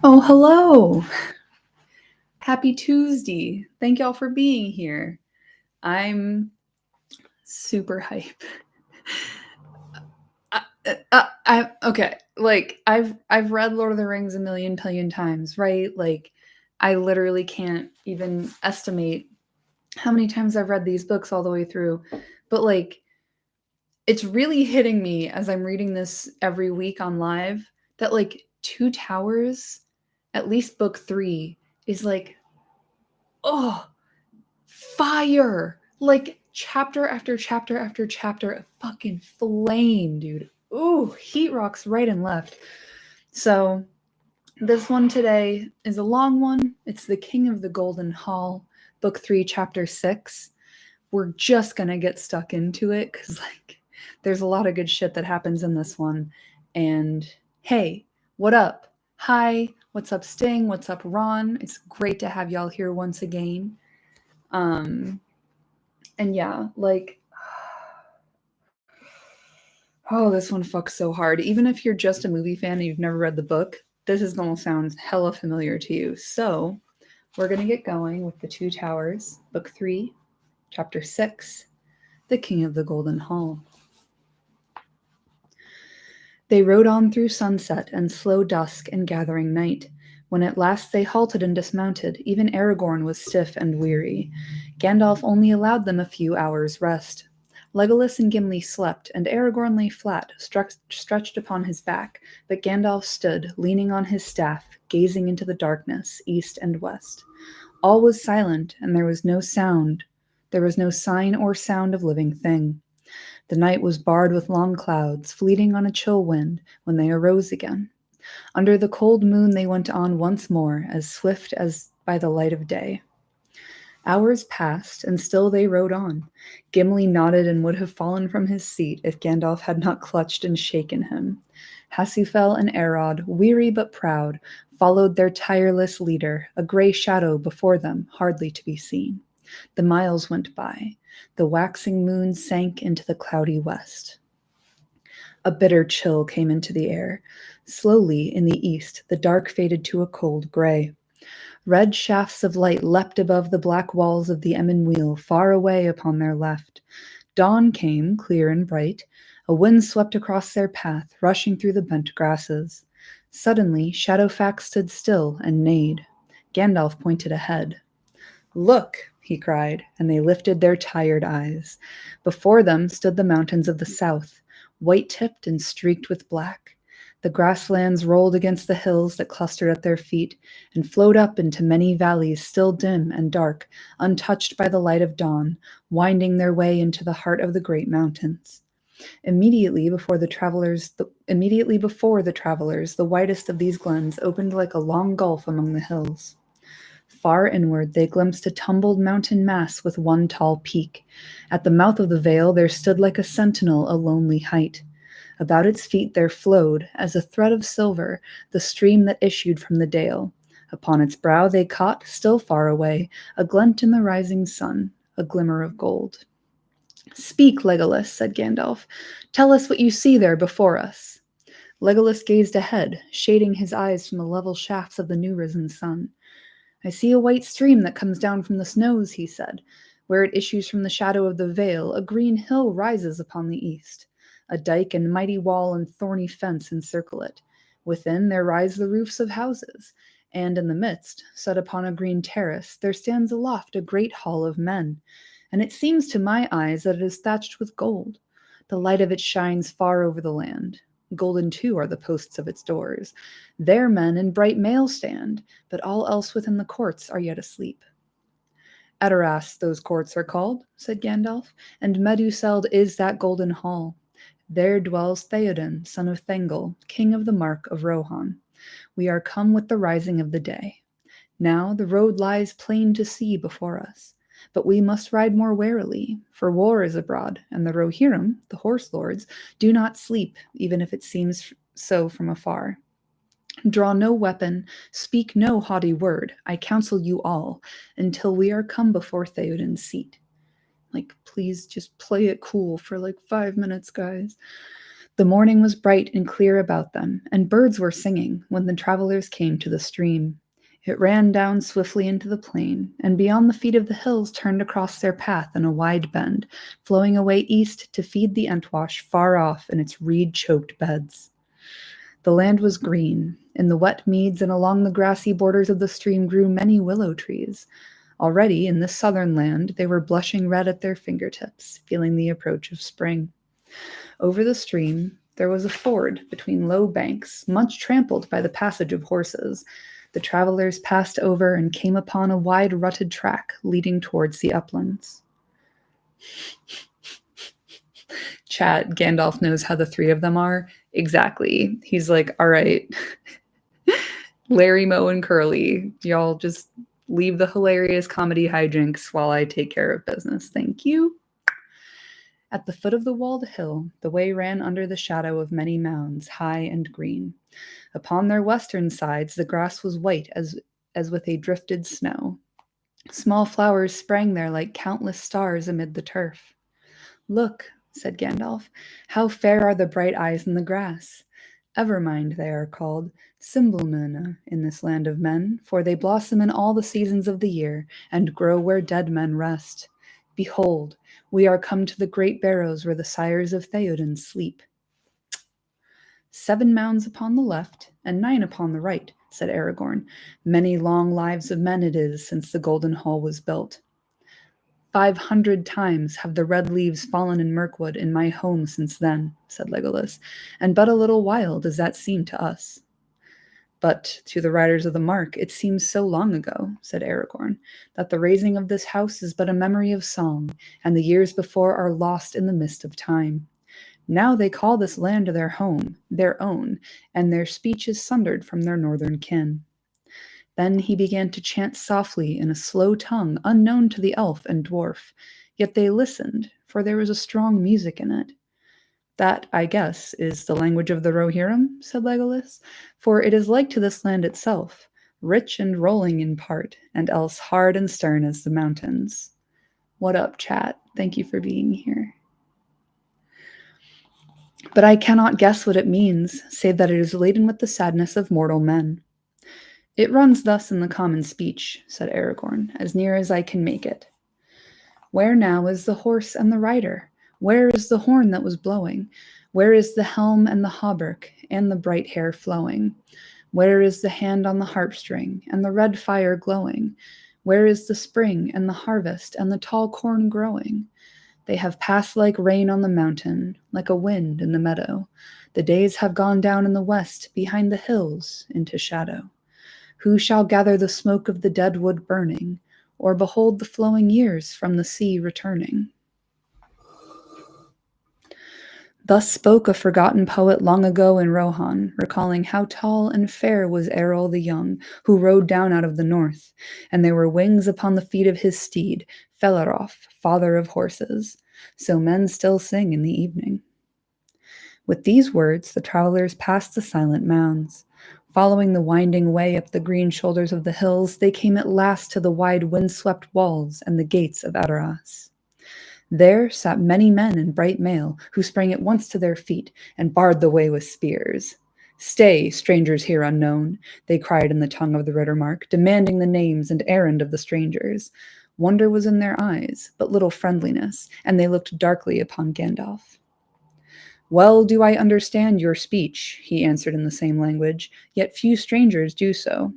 Oh, hello. Happy Tuesday. Thank y'all for being here. I'm super hype. Okay. I've read Lord of the Rings a million billion times, right? Like I literally can't even estimate how many times I've read these books all the way through. But like it's really hitting me as I'm reading this every week on live that like Two Towers, at least book 3 is like, oh, fire, like chapter after chapter after chapter of fucking flame, dude. Ooh, heat rocks right and left. So this one today is a long one. It's The King of the Golden Hall, book 3, chapter 6. We're just gonna get stuck into it because like there's a lot of good shit that happens in this one. And hey, what up? Hi, what's up, Sting? What's up, Ron? It's great to have y'all here once again. um and yeah, like, oh, this one fucks so hard. Even if you're just a movie fan and you've never read the book, this is gonna sound hella familiar to you. So we're gonna get going with The Two Towers, book 3, chapter 6, The King of the Golden Hall. They rode on through sunset and slow dusk and gathering night. When at last they halted and dismounted, even Aragorn was stiff and weary. Gandalf only allowed them a few hours' rest. Legolas and Gimli slept, and Aragorn lay flat, stretched upon his back, but Gandalf stood, leaning on his staff, gazing into the darkness, east and west. All was silent, and there was no sound. There was no sign or sound of living thing. The night was barred with long clouds, fleeting on a chill wind when they arose again. Under the cold moon they went on once more, as swift as by the light of day. Hours passed, and still they rode on. Gimli nodded and would have fallen from his seat if Gandalf had not clutched and shaken him. Hasufel and Arod, weary but proud, followed their tireless leader, a grey shadow before them, hardly to be seen. The miles went by. The waxing moon sank into the cloudy west. A bitter chill came into the air. Slowly, in the east, the dark faded to a cold gray. Red shafts of light leapt above the black walls of the Emyn Muil, far away upon their left. Dawn came, clear and bright. A wind swept across their path, rushing through the bent grasses. Suddenly, Shadowfax stood still and neighed. Gandalf pointed ahead. "Look!" he cried, and they lifted their tired eyes. Before them stood the mountains of the south, white-tipped and streaked with black. The grasslands rolled against the hills that clustered at their feet and flowed up into many valleys still dim and dark, untouched by the light of dawn, winding their way into the heart of the great mountains. Immediately before the travelers, the widest of these glens opened like a long gulf among the hills. Far inward they glimpsed a tumbled mountain mass with one tall peak. At the mouth of the vale there stood like a sentinel a lonely height. About its feet there flowed, as a thread of silver, the stream that issued from the dale. Upon its brow they caught, still far away, a glint in the rising sun, a glimmer of gold. "Speak, Legolas," said Gandalf. "Tell us what you see there before us." Legolas gazed ahead, shading his eyes from the level shafts of the new-risen sun. "I see a white stream that comes down from the snows," he said. "Where it issues from the shadow of the vale, a green hill rises upon the east. A dike and mighty wall and thorny fence encircle it. Within there rise the roofs of houses, and in the midst, set upon a green terrace, there stands aloft a great hall of men. And it seems to my eyes that it is thatched with gold. The light of it shines far over the land. Golden too are the posts of its doors. There men in bright mail stand, but all else within the courts are yet asleep." "Edoras, those courts are called," said Gandalf, "and Meduseld is that golden hall. There dwells Theoden, son of Thengel, king of the Mark of Rohan. We are come with the rising of the day. Now the road lies plain to see before us. But we must ride more warily, for war is abroad, and the Rohirrim, the horse lords, do not sleep, even if it seems so from afar. Draw no weapon, speak no haughty word, I counsel you all, until we are come before Theoden's seat." Like, please just play it cool for like 5 minutes, guys. The morning was bright and clear about them, and birds were singing when the travelers came to the stream. It ran down swiftly into the plain, and beyond the feet of the hills turned across their path in a wide bend, flowing away east to feed the Entwash far off in its reed-choked beds. The land was green. In the wet meads and along the grassy borders of the stream grew many willow trees. Already, in this southern land, they were blushing red at their fingertips, feeling the approach of spring. Over the stream, there was a ford between low banks, much trampled by the passage of horses. The travelers passed over and came upon a wide rutted track leading towards the uplands. Chat, Gandalf knows how the three of them are. Exactly. He's like, all right, Larry, Moe, and Curly, y'all just leave the hilarious comedy hijinks while I take care of business. Thank you. At the foot of the walled hill, the way ran under the shadow of many mounds, high and green. Upon their western sides, the grass was white as with a drifted snow. Small flowers sprang there like countless stars amid the turf. Look, said Gandalf, how fair are the bright eyes in the grass. Evermind they are called, Symbolmuna, in this land of men, for they blossom in all the seasons of the year, and grow where dead men rest. Behold, we are come to the great barrows where the sires of Theoden sleep. 7 mounds upon the left, and 9 upon the right, said Aragorn. Many long lives of men it is since the Golden Hall was built. 500 times have the red leaves fallen in Mirkwood in my home since then, said Legolas, and but a little while does that seem to us. But to the riders of the Mark it seems so long ago, said Aragorn, that the raising of this house is but a memory of song, and the years before are lost in the mist of time. Now they call this land their home, their own, and their speech is sundered from their northern kin. Then he began to chant softly in a slow tongue unknown to the elf and dwarf, yet they listened, for there was a strong music in it. That, I guess, is the language of the Rohirrim, said Legolas, for it is like to this land itself, rich and rolling in part, and else hard and stern as the mountains. What up, chat? Thank you for being here. But I cannot guess what it means, save that it is laden with the sadness of mortal men. It runs thus in the common speech, said Aragorn, as near as I can make it. Where now is the horse and the rider? Where is the horn that was blowing? Where is the helm and the hauberk, and the bright hair flowing? Where is the hand on the harpstring, and the red fire glowing? Where is the spring, and the harvest, and the tall corn growing? They have passed like rain on the mountain, like a wind in the meadow. The days have gone down in the west, behind the hills, into shadow. Who shall gather the smoke of the dead wood burning, or behold the flowing years from the sea returning? Thus spoke a forgotten poet long ago in Rohan, recalling how tall and fair was Eorl the Young, who rode down out of the north, and there were wings upon the feet of his steed, Felaroth, father of horses. So men still sing in the evening. With these words, the travelers passed the silent mounds. Following the winding way up the green shoulders of the hills, they came at last to the wide wind-swept walls and the gates of Edoras. There sat many men in bright mail, who sprang at once to their feet and barred the way with spears. Stay, strangers here unknown, they cried in the tongue of the Rittermark, demanding the names and errand of the strangers. Wonder was in their eyes, but little friendliness, and they looked darkly upon Gandalf. Well do I understand your speech, he answered in the same language, yet few strangers do so.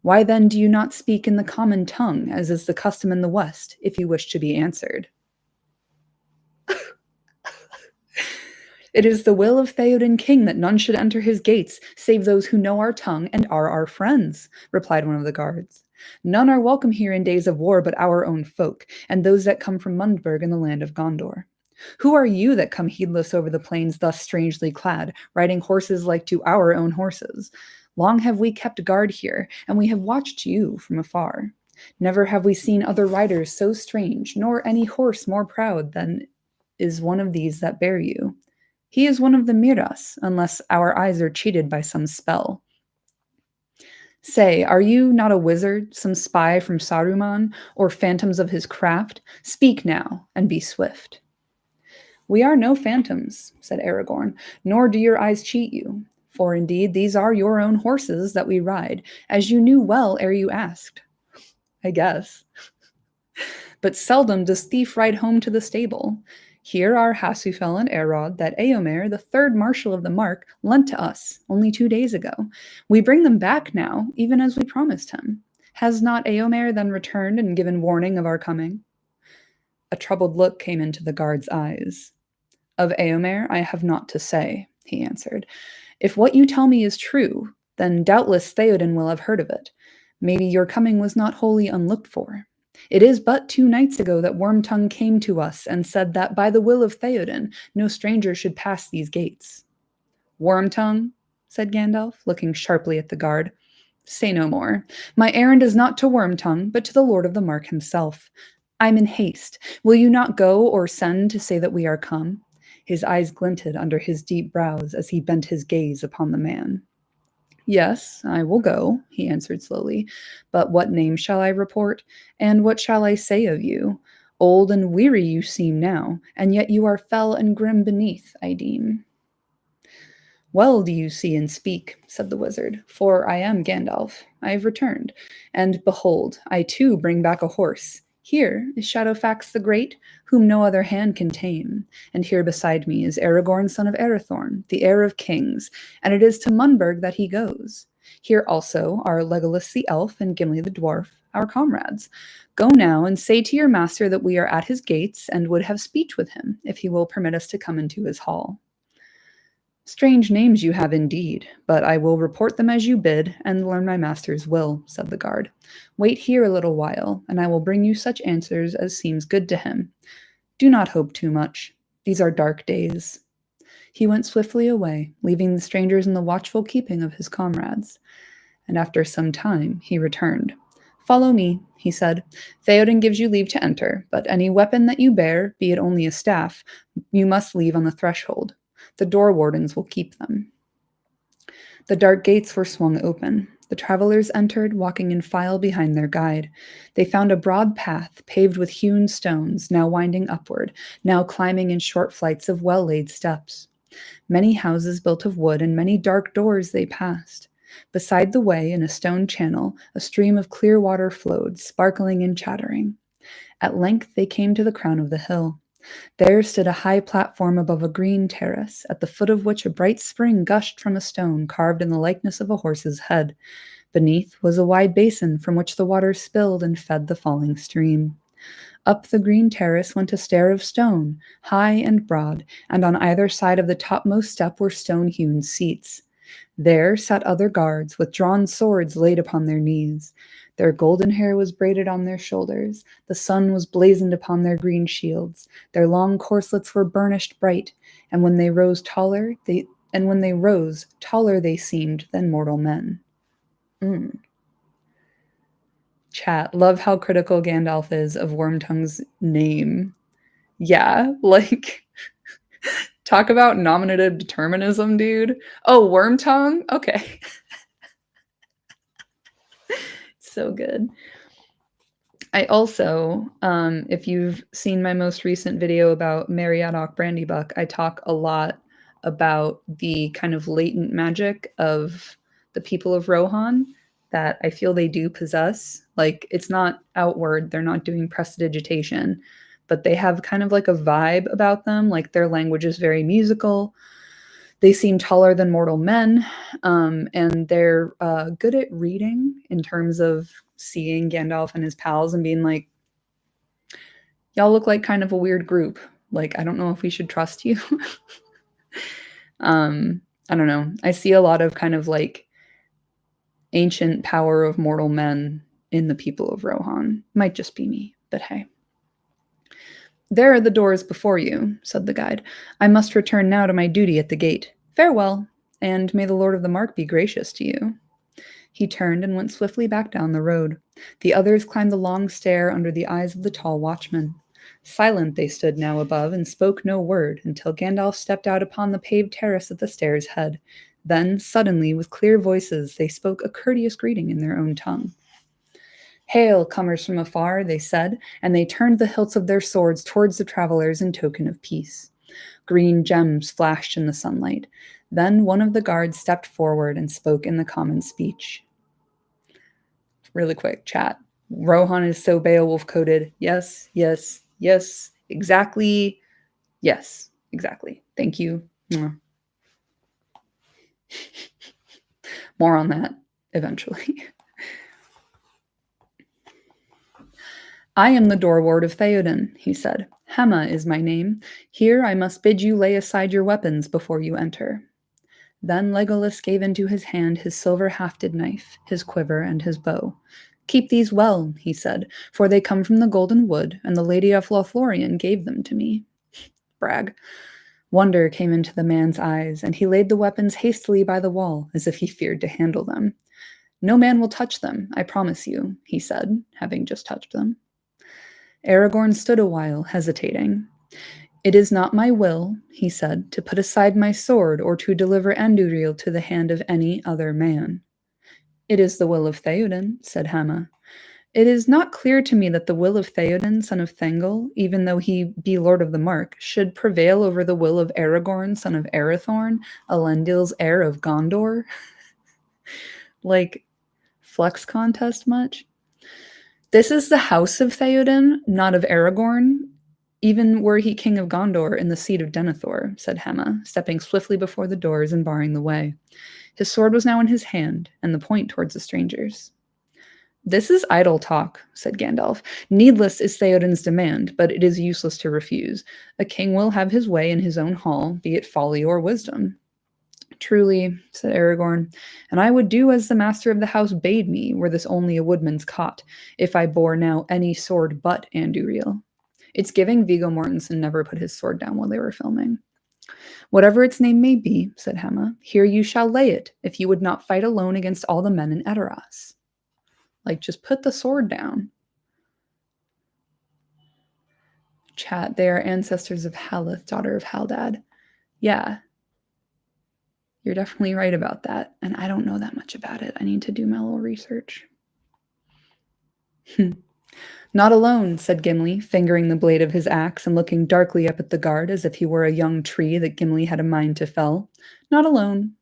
Why then do you not speak in the common tongue, as is the custom in the West, if you wish to be answered? It is the will of Theoden King that none should enter his gates, save those who know our tongue and are our friends, replied one of the guards. None are welcome here in days of war but our own folk, and those that come from Mundburg and the land of Gondor. Who are you that come heedless over the plains thus strangely clad, riding horses like to our own horses? Long have we kept guard here, and we have watched you from afar. Never have we seen other riders so strange, nor any horse more proud than is one of these that bear you. He is one of the Miras, unless our eyes are cheated by some spell. Say, are you not a wizard, some spy from Saruman, or phantoms of his craft? Speak now, and be swift. We are no phantoms, said Aragorn, nor do your eyes cheat you. For indeed, these are your own horses that we ride, as you knew well ere you asked. I guess. But seldom does thief ride home to the stable. Here are Hasufel and Erod that Eomer, the third marshal of the Mark, lent to us only 2 days ago. We bring them back now, even as we promised him. Has not Eomer then returned and given warning of our coming? A troubled look came into the guard's eyes. Of Eomer I have naught to say, he answered. If what you tell me is true, then doubtless Theoden will have heard of it. Maybe your coming was not wholly unlooked for. It is but 2 nights ago that Wormtongue came to us and said that by the will of Theoden, no stranger should pass these gates. Wormtongue, said Gandalf, looking sharply at the guard. Say no more. My errand is not to Wormtongue, but to the Lord of the Mark himself. I'm in haste. Will you not go or send to say that we are come? His eyes glinted under his deep brows as he bent his gaze upon the man. Yes, I will go, he answered slowly. But what name shall I report? And what shall I say of you? Old and weary you seem now, and yet you are fell and grim beneath, I deem. Well do you see and speak, said the wizard, for I am Gandalf. I have returned, and behold, I too bring back a horse. Here is Shadowfax the Great, whom no other hand can tame, and here beside me is Aragorn, son of Arathorn, the heir of kings, and it is to Munburg that he goes. Here also are Legolas the elf and Gimli the dwarf, our comrades. Go now and say to your master that we are at his gates and would have speech with him, if he will permit us to come into his hall. Strange names you have indeed, but I will report them as you bid and learn my master's will, said the guard. Wait here a little while, and I will bring you such answers as seems good to him. Do not hope too much. These are dark days. He went swiftly away, leaving the strangers in the watchful keeping of his comrades. And after some time he returned. Follow me, he said. Theoden gives you leave to enter, but any weapon that you bear, be it only a staff, you must leave on the threshold. The door wardens will keep them. The dark gates were swung open. The travelers entered, walking in file behind their guide. They found a broad path paved with hewn stones, now winding upward, now climbing in short flights of well-laid steps. Many houses built of wood and many dark doors they passed. Beside the way, in a stone channel, a stream of clear water flowed, sparkling and chattering. At length they came to the crown of the hill. There stood a high platform above a green terrace, at the foot of which a bright spring gushed from a stone carved in the likeness of a horse's head. Beneath was a wide basin from which the water spilled and fed the falling stream. Up the green terrace went a stair of stone, high and broad, and on either side of the topmost step were stone-hewn seats. There sat other guards, with drawn swords laid upon their knees. Their golden hair was braided on their shoulders, the sun was blazoned upon their green shields, their long corslets were burnished bright, and when they rose taller they seemed than mortal men. Chat, love how critical Gandalf is of Wormtongue's name. Yeah, like, talk about nominative determinism, dude. Oh, Wormtongue? Okay. So good. I also, if you've seen my most recent video about Meriadoc Brandybuck, I talk a lot about the kind of latent magic of the people of Rohan that I feel they do possess. Like, it's not outward, they're not doing prestidigitation, but they have kind of like a vibe about them. Like, their language is very musical. They seem taller than mortal men, and they're good at reading in terms of seeing Gandalf and his pals and being like, y'all look like kind of a weird group. Like, I don't know if we should trust you. I don't know. I see a lot of kind of like ancient power of mortal men in the people of Rohan. Might just be me, but hey. There are the doors before you, said the guide. I must return now to my duty at the gate. Farewell, and may the Lord of the Mark be gracious to you. He turned and went swiftly back down the road. The others climbed the long stair under the eyes of the tall watchman. Silent they stood now above and spoke no word until Gandalf stepped out upon the paved terrace at the stair's head. Then, suddenly, with clear voices, they spoke a courteous greeting in their own tongue. Hail, comers from afar, they said, and they turned the hilts of their swords towards the travelers in token of peace. Green gems flashed in the sunlight. Then one of the guards stepped forward and spoke in the common speech. Really quick, chat. Rohan is so Beowulf coded. Yes, yes, yes, exactly. Yes, exactly. Thank you. More on that eventually. I am the door-ward of Theoden, he said. Hema is my name. Here I must bid you lay aside your weapons before you enter. Then Legolas gave into his hand his silver-hafted knife, his quiver, and his bow. Keep these well, he said, for they come from the Golden Wood, and the Lady of Lothlorien gave them to me. Brag. Wonder came into the man's eyes, and he laid the weapons hastily by the wall, as if he feared to handle them. No man will touch them, I promise you, he said, having just touched them. Aragorn stood a while, hesitating. It is not my will, he said, to put aside my sword or to deliver Andúril to the hand of any other man. It is the will of Theoden, said Hema. It is not clear to me that the will of Theoden, son of Thengel, even though he be Lord of the Mark, should prevail over the will of Aragorn, son of Arathorn, Elendil's heir of Gondor. Like, flex contest much? This is the house of Theoden, not of Aragorn. Even were he king of Gondor in the seat of Denethor, said Hema, stepping swiftly before the doors and barring the way. His sword was now in his hand, and the point towards the strangers. This is idle talk, said Gandalf. Needless is Theoden's demand, but it is useless to refuse. A king will have his way in his own hall, be it folly or wisdom. Truly, said Aragorn, and I would do as the master of the house bade me, were this only a woodman's cot, if I bore now any sword but Andúril. It's giving Viggo Mortensen never put his sword down while they were filming. Whatever its name may be, said Hema, here you shall lay it, if you would not fight alone against all the men in Edoras. Like, just put the sword down. Chat, they are ancestors of Haleth, daughter of Haldad. Yeah, you're definitely right about that, and I don't know that much about it. I need to do my little research. Not alone, said Gimli, fingering the blade of his axe and looking darkly up at the guard as if he were a young tree that Gimli had a mind to fell. Not alone.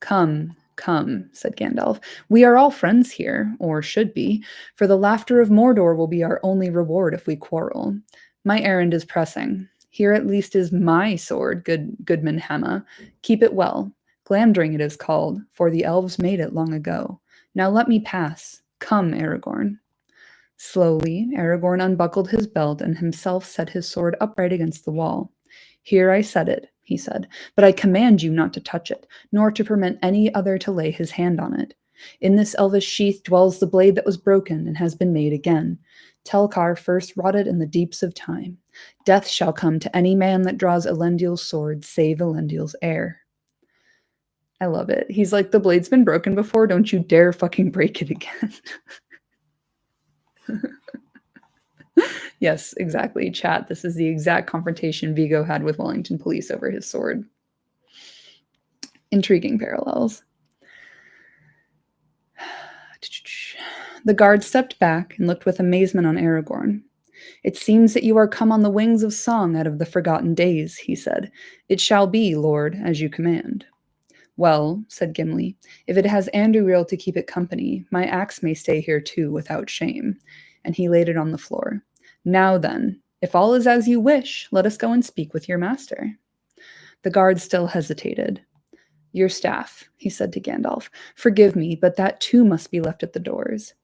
Come, come, said Gandalf. We are all friends here, or should be, for the laughter of Mordor will be our only reward if we quarrel. My errand is pressing. Here at least is my sword, Goodman Hema. Keep it well. Glamdring it is called, for the elves made it long ago. Now let me pass. Come, Aragorn. Slowly, Aragorn unbuckled his belt and himself set his sword upright against the wall. Here I set it, he said, but I command you not to touch it, nor to permit any other to lay his hand on it. In this elvish sheath dwells the blade that was broken and has been made again. Telkar first rotted in the deeps of time. Death shall come to any man that draws Elendil's sword, save Elendil's heir. I love it. He's like, the blade's been broken before, don't you dare fucking break it again. Yes, exactly. Chat, this is the exact confrontation Viggo had with Wellington police over his sword. Intriguing parallels. The guard stepped back and looked with amazement on Aragorn. It seems that you are come on the wings of song out of the forgotten days, he said. It shall be, Lord, as you command. Well, said Gimli, if it has Andúril to keep it company, my axe may stay here too without shame. And he laid it on the floor. Now then, if all is as you wish, let us go and speak with your master. The guard still hesitated. Your staff, he said to Gandalf. Forgive me, but that too must be left at the doors.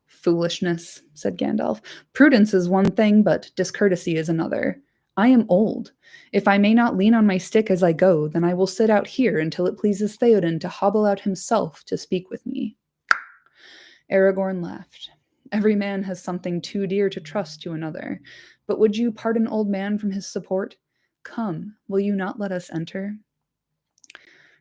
Foolishness, said Gandalf. Prudence is one thing, but discourtesy is another. I am old. If I may not lean on my stick as I go, then I will sit out here until it pleases Theoden to hobble out himself to speak with me. Aragorn laughed. Every man has something too dear to trust to another. But would you part an old man from his support? Come, will you not let us enter?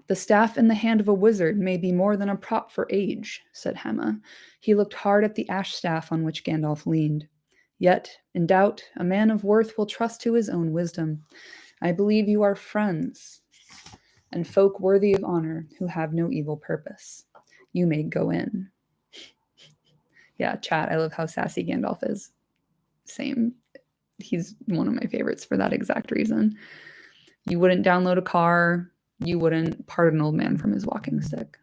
The staff in the hand of a wizard may be more than a prop for age, said Hema. He looked hard at the ash staff on which Gandalf leaned. Yet, in doubt, a man of worth will trust to his own wisdom. I believe you are friends, and folk worthy of honor who have no evil purpose. You may go in. Yeah, chat, I love how sassy Gandalf is. Same. He's one of my favorites for that exact reason. You wouldn't download a car. You wouldn't part an old man from his walking stick.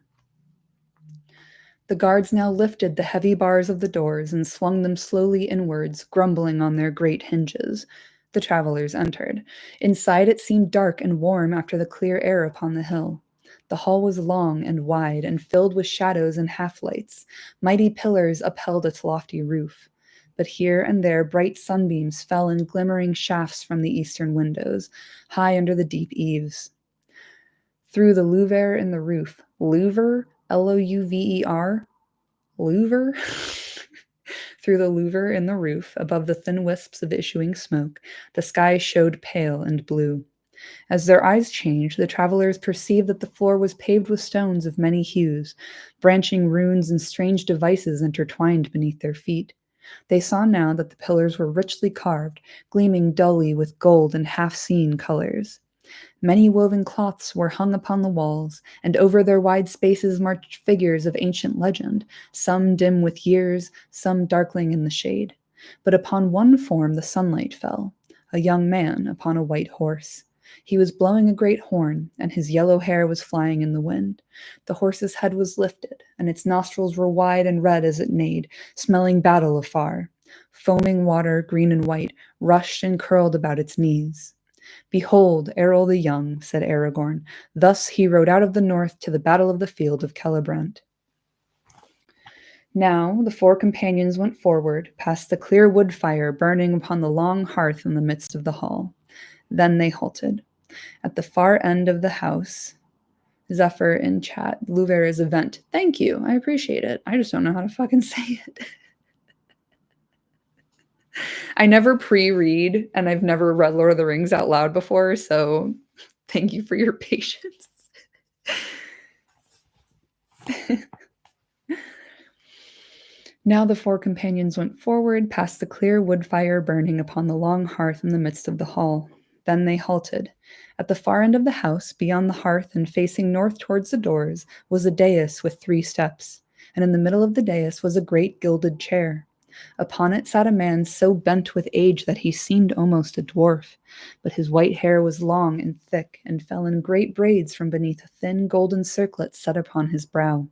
The guards now lifted the heavy bars of the doors and swung them slowly inwards, grumbling on their great hinges. The travelers entered. Inside it seemed dark and warm after the clear air upon the hill. The hall was long and wide and filled with shadows and half-lights. Mighty pillars upheld its lofty roof. But here and there bright sunbeams fell in glimmering shafts from the eastern windows, high under the deep eaves. Through the louver in the roof, louver, Louver, louver? Through the louver in the roof, above the thin wisps of issuing smoke, the sky showed pale and blue. As their eyes changed, the travelers perceived that the floor was paved with stones of many hues, branching runes and strange devices intertwined beneath their feet. They saw now that the pillars were richly carved, gleaming dully with gold and half-seen colors. Many woven cloths were hung upon the walls, and over their wide spaces marched figures of ancient legend, some dim with years, some darkling in the shade. But upon one form the sunlight fell, a young man upon a white horse. He was blowing a great horn, and his yellow hair was flying in the wind. The horse's head was lifted, and its nostrils were wide and red as it neighed, smelling battle afar. Foaming water, green and white, rushed and curled about its knees. "Behold, Errol the Young," said Aragorn. "Thus he rode out of the north to the battle of the field of Celebrant." Now the four companions went forward, past the clear wood fire burning upon the long hearth in the midst of the hall. Then they halted. At the far end of the house, Zephyr in chat, Louver is a vent. Thank you, I appreciate it. I just don't know how to fucking say it. I never pre-read, and I've never read Lord of the Rings out loud before, so thank you for your patience. Now the four companions went forward, past the clear wood fire burning upon the long hearth in the midst of the hall. Then they halted. At the far end of the house, beyond the hearth and facing north towards the doors, was a dais with 3 steps, and in the middle of the dais was a great gilded chair. Upon it sat a man so bent with age that he seemed almost a dwarf, but his white hair was long and thick and fell in great braids from beneath a thin golden circlet set upon his brow.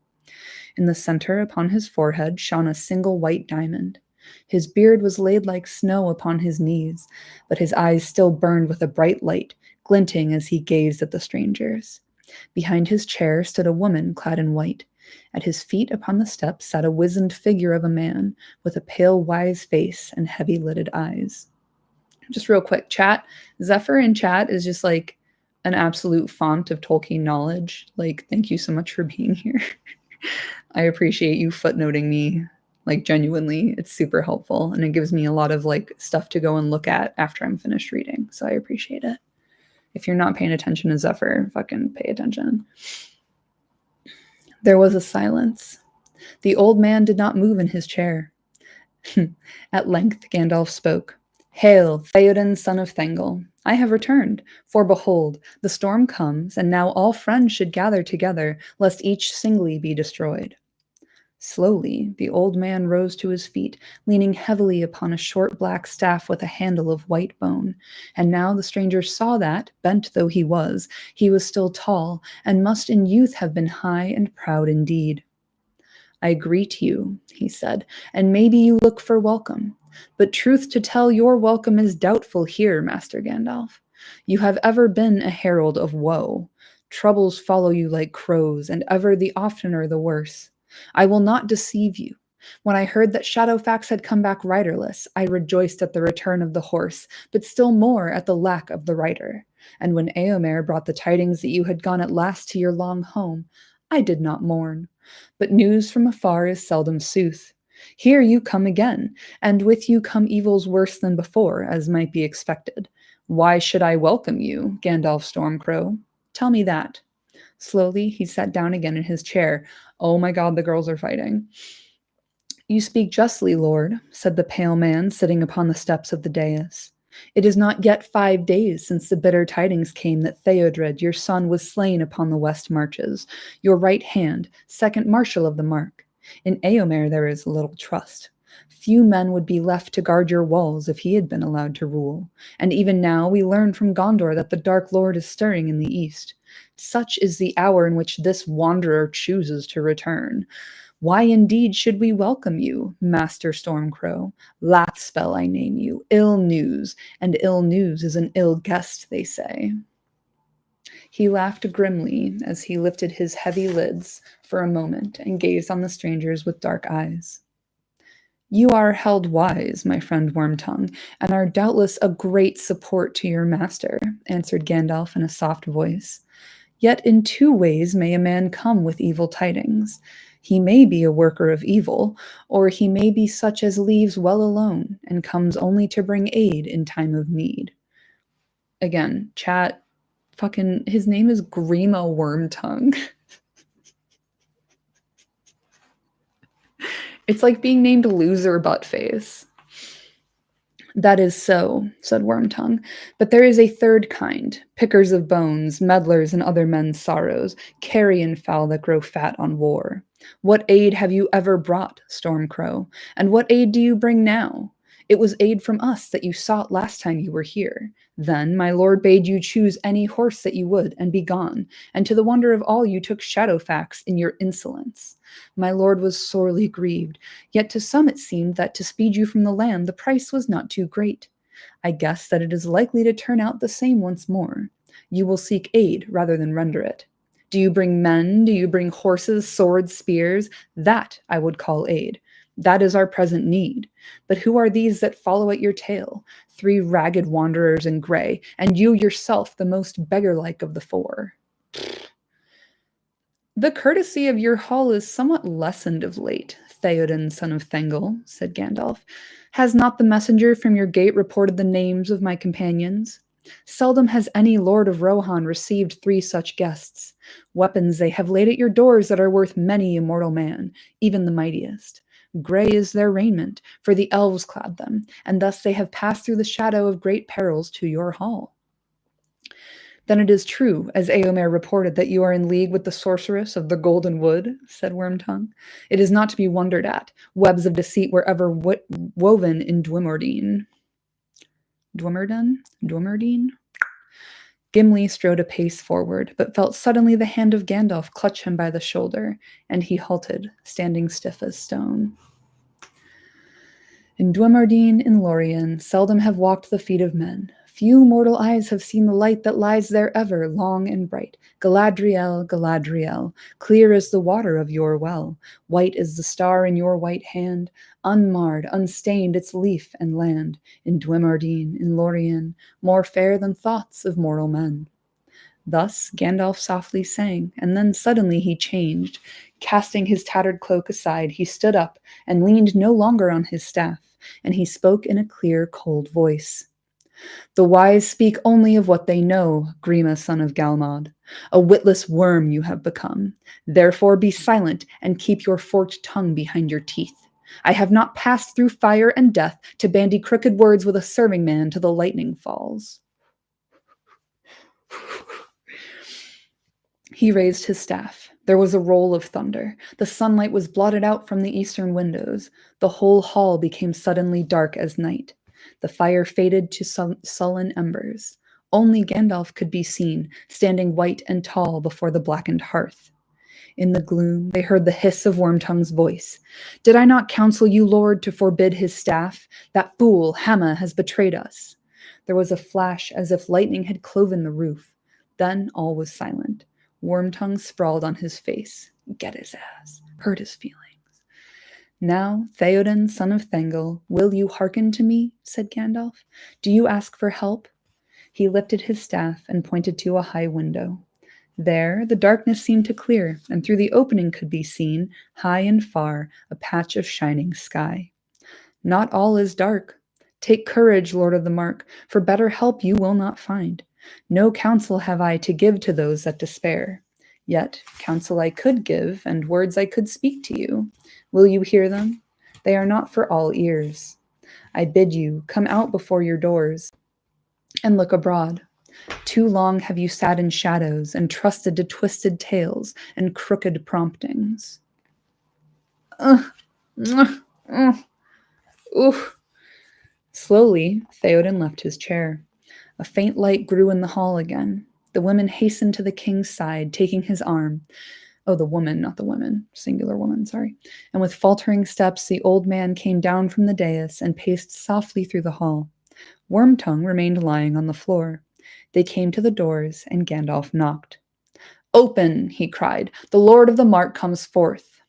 In the center, upon his forehead, shone a single white diamond. His beard was laid like snow upon his knees, but his eyes still burned with a bright light, glinting as he gazed at the strangers. Behind his chair stood a woman clad in white. At his feet upon the steps sat a wizened figure of a man with a pale, wise face and heavy-lidded eyes. Just real quick, chat. Zephyr in chat is just like an absolute font of Tolkien knowledge. Like, thank you so much for being here. I appreciate you footnoting me, like, genuinely. It's super helpful, and it gives me a lot of like stuff to go and look at after I'm finished reading, so I appreciate it. If you're not paying attention to Zephyr, fucking pay attention. There was a silence. The old man did not move in his chair. At length Gandalf spoke. "Hail, Theoden, son of Thengel. I have returned, for behold, the storm comes, and now all friends should gather together, lest each singly be destroyed." Slowly, the old man rose to his feet, leaning heavily upon a short black staff with a handle of white bone. And now the stranger saw that, bent though he was still tall, and must in youth have been high and proud indeed. "I greet you," he said, "and maybe you look for welcome. But truth to tell, your welcome is doubtful here, Master Gandalf. You have ever been a herald of woe. Troubles follow you like crows, and ever the oftener the worse. I will not deceive you. When I heard that Shadowfax had come back riderless, I rejoiced at the return of the horse, but still more at the lack of the rider. And when Eomer brought the tidings that you had gone at last to your long home, I did not mourn. But news from afar is seldom sooth. Here you come again, and with you come evils worse than before, as might be expected. Why should I welcome you, Gandalf Stormcrow? Tell me that." Slowly, he sat down again in his chair. Oh my god, the girls are fighting. "You speak justly, lord," said the pale man sitting upon the steps of the dais. "It is not yet 5 days since the bitter tidings came that Theodred, your son, was slain upon the west marches, your right hand, second marshal of the mark. In Eomer there is little trust. Few men would be left to guard your walls if he had been allowed to rule. And even now we learn from Gondor that the Dark Lord is stirring in the east. Such is the hour in which this wanderer chooses to return. Why indeed should we welcome you, Master Stormcrow? Lathspell I name you, ill news, and ill news is an ill guest, they say. He laughed grimly as he lifted his heavy lids for a moment and gazed on the strangers with dark eyes. You are held wise, my friend Wormtongue, and are doubtless a great support to your master, answered Gandalf in a soft voice. Yet in two ways may a man come with evil tidings. He may be a worker of evil, or he may be such as leaves well alone and comes only to bring aid in time of need. Again, chat, fucking, his name is Grima Wormtongue. It's like being named Loser Buttface. That is so, said Wormtongue, but there is a third kind, pickers of bones, meddlers in other men's sorrows, carrion fowl that grow fat on war. What aid have you ever brought, Stormcrow? And what aid do you bring now? It was aid from us that you sought last time you were here. Then my lord bade you choose any horse that you would and be gone, and to the wonder of all you took Shadowfax in your insolence. My lord was sorely grieved, yet to some it seemed that to speed you from the land the price was not too great. I guess that it is likely to turn out the same once more. You will seek aid rather than render it. Do you bring men? Do you bring horses, swords, spears? That I would call aid. That is our present need. But who are these that follow at your tail? 3 ragged wanderers in gray, and you yourself the most beggar-like of the 4. The courtesy of your hall is somewhat lessened of late, Theoden, son of Thengel, said Gandalf. Has not the messenger from your gate reported the names of my companions? Seldom has any lord of Rohan received 3 such guests. Weapons they have laid at your doors that are worth many a mortal man, even the mightiest. Grey is their raiment, for the elves clad them, and thus they have passed through the shadow of great perils to your hall. Then it is true, as Eomer reported, that you are in league with the sorceress of the Golden Wood, said Wormtongue. It is not to be wondered at. Webs of deceit were ever woven in Dwymordene. Dwymerdene? Gimli strode a pace forward, but felt suddenly the hand of Gandalf clutch him by the shoulder, and he halted, standing stiff as stone. In Dwymerdene, in Lorien, seldom have walked the feet of men. Few mortal eyes have seen the light that lies there ever, long and bright. Galadriel, Galadriel, clear as the water of your well, white as the star in your white hand, unmarred, unstained its leaf and land, in Dwymerdene, in Lorien, more fair than thoughts of mortal men. Thus Gandalf softly sang, and then suddenly he changed. Casting his tattered cloak aside, he stood up and leaned no longer on his staff, and he spoke in a clear, cold voice. The wise speak only of what they know, Grima, son of Galmod. A witless worm you have become. Therefore be silent and keep your forked tongue behind your teeth. I have not passed through fire and death to bandy crooked words with a serving man till the lightning falls. He raised his staff. There was a roll of thunder. The sunlight was blotted out from the eastern windows. The whole hall became suddenly dark as night. The fire faded to sullen embers. Only Gandalf could be seen, standing white and tall before the blackened hearth. In the gloom, they heard the hiss of Wormtongue's voice. Did I not counsel you, Lord, to forbid his staff? That fool, Hama, has betrayed us. There was a flash as if lightning had cloven the roof. Then all was silent. Wormtongue sprawled on his face. Get his ass. Hurt his feelings. Now, Theoden, son of Thengel, will you hearken to me? Said Gandalf. Do you ask for help? He lifted his staff and pointed to a high window. There, the darkness seemed to clear, and through the opening could be seen, high and far, a patch of shining sky. Not all is dark. Take courage, Lord of the Mark, for better help you will not find. No counsel have I to give to those that despair. Yet counsel I could give, and words I could speak to you. Will you hear them? They are not for all ears. I bid you, come out before your doors, and look abroad. Too long have you sat in shadows, and trusted to twisted tales and crooked promptings. Oof! Slowly, Theoden left his chair. A faint light grew in the hall again. The women hastened to the king's side, taking his arm. Oh, the woman, not the women. Singular woman, sorry. And with faltering steps, the old man came down from the dais and paced softly through the hall. Wormtongue remained lying on the floor. They came to the doors, and Gandalf knocked. "Open!" he cried. "The Lord of the Mark comes forth."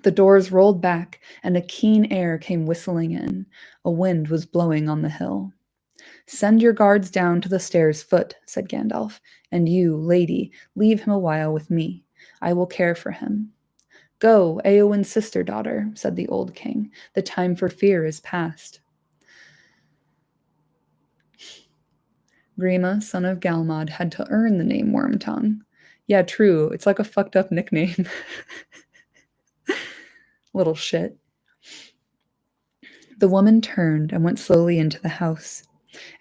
The doors rolled back, and a keen air came whistling in. A wind was blowing on the hill. "Send your guards down to the stairs' foot," said Gandalf. "And you, lady, leave him a while with me. I will care for him." "Go, Eowyn's sister-daughter," said the old king. "The time for fear is past." Grima, son of Galmod, had to earn the name Wormtongue. Yeah, true. It's like a fucked up nickname. Little shit. The woman turned and went slowly into the house.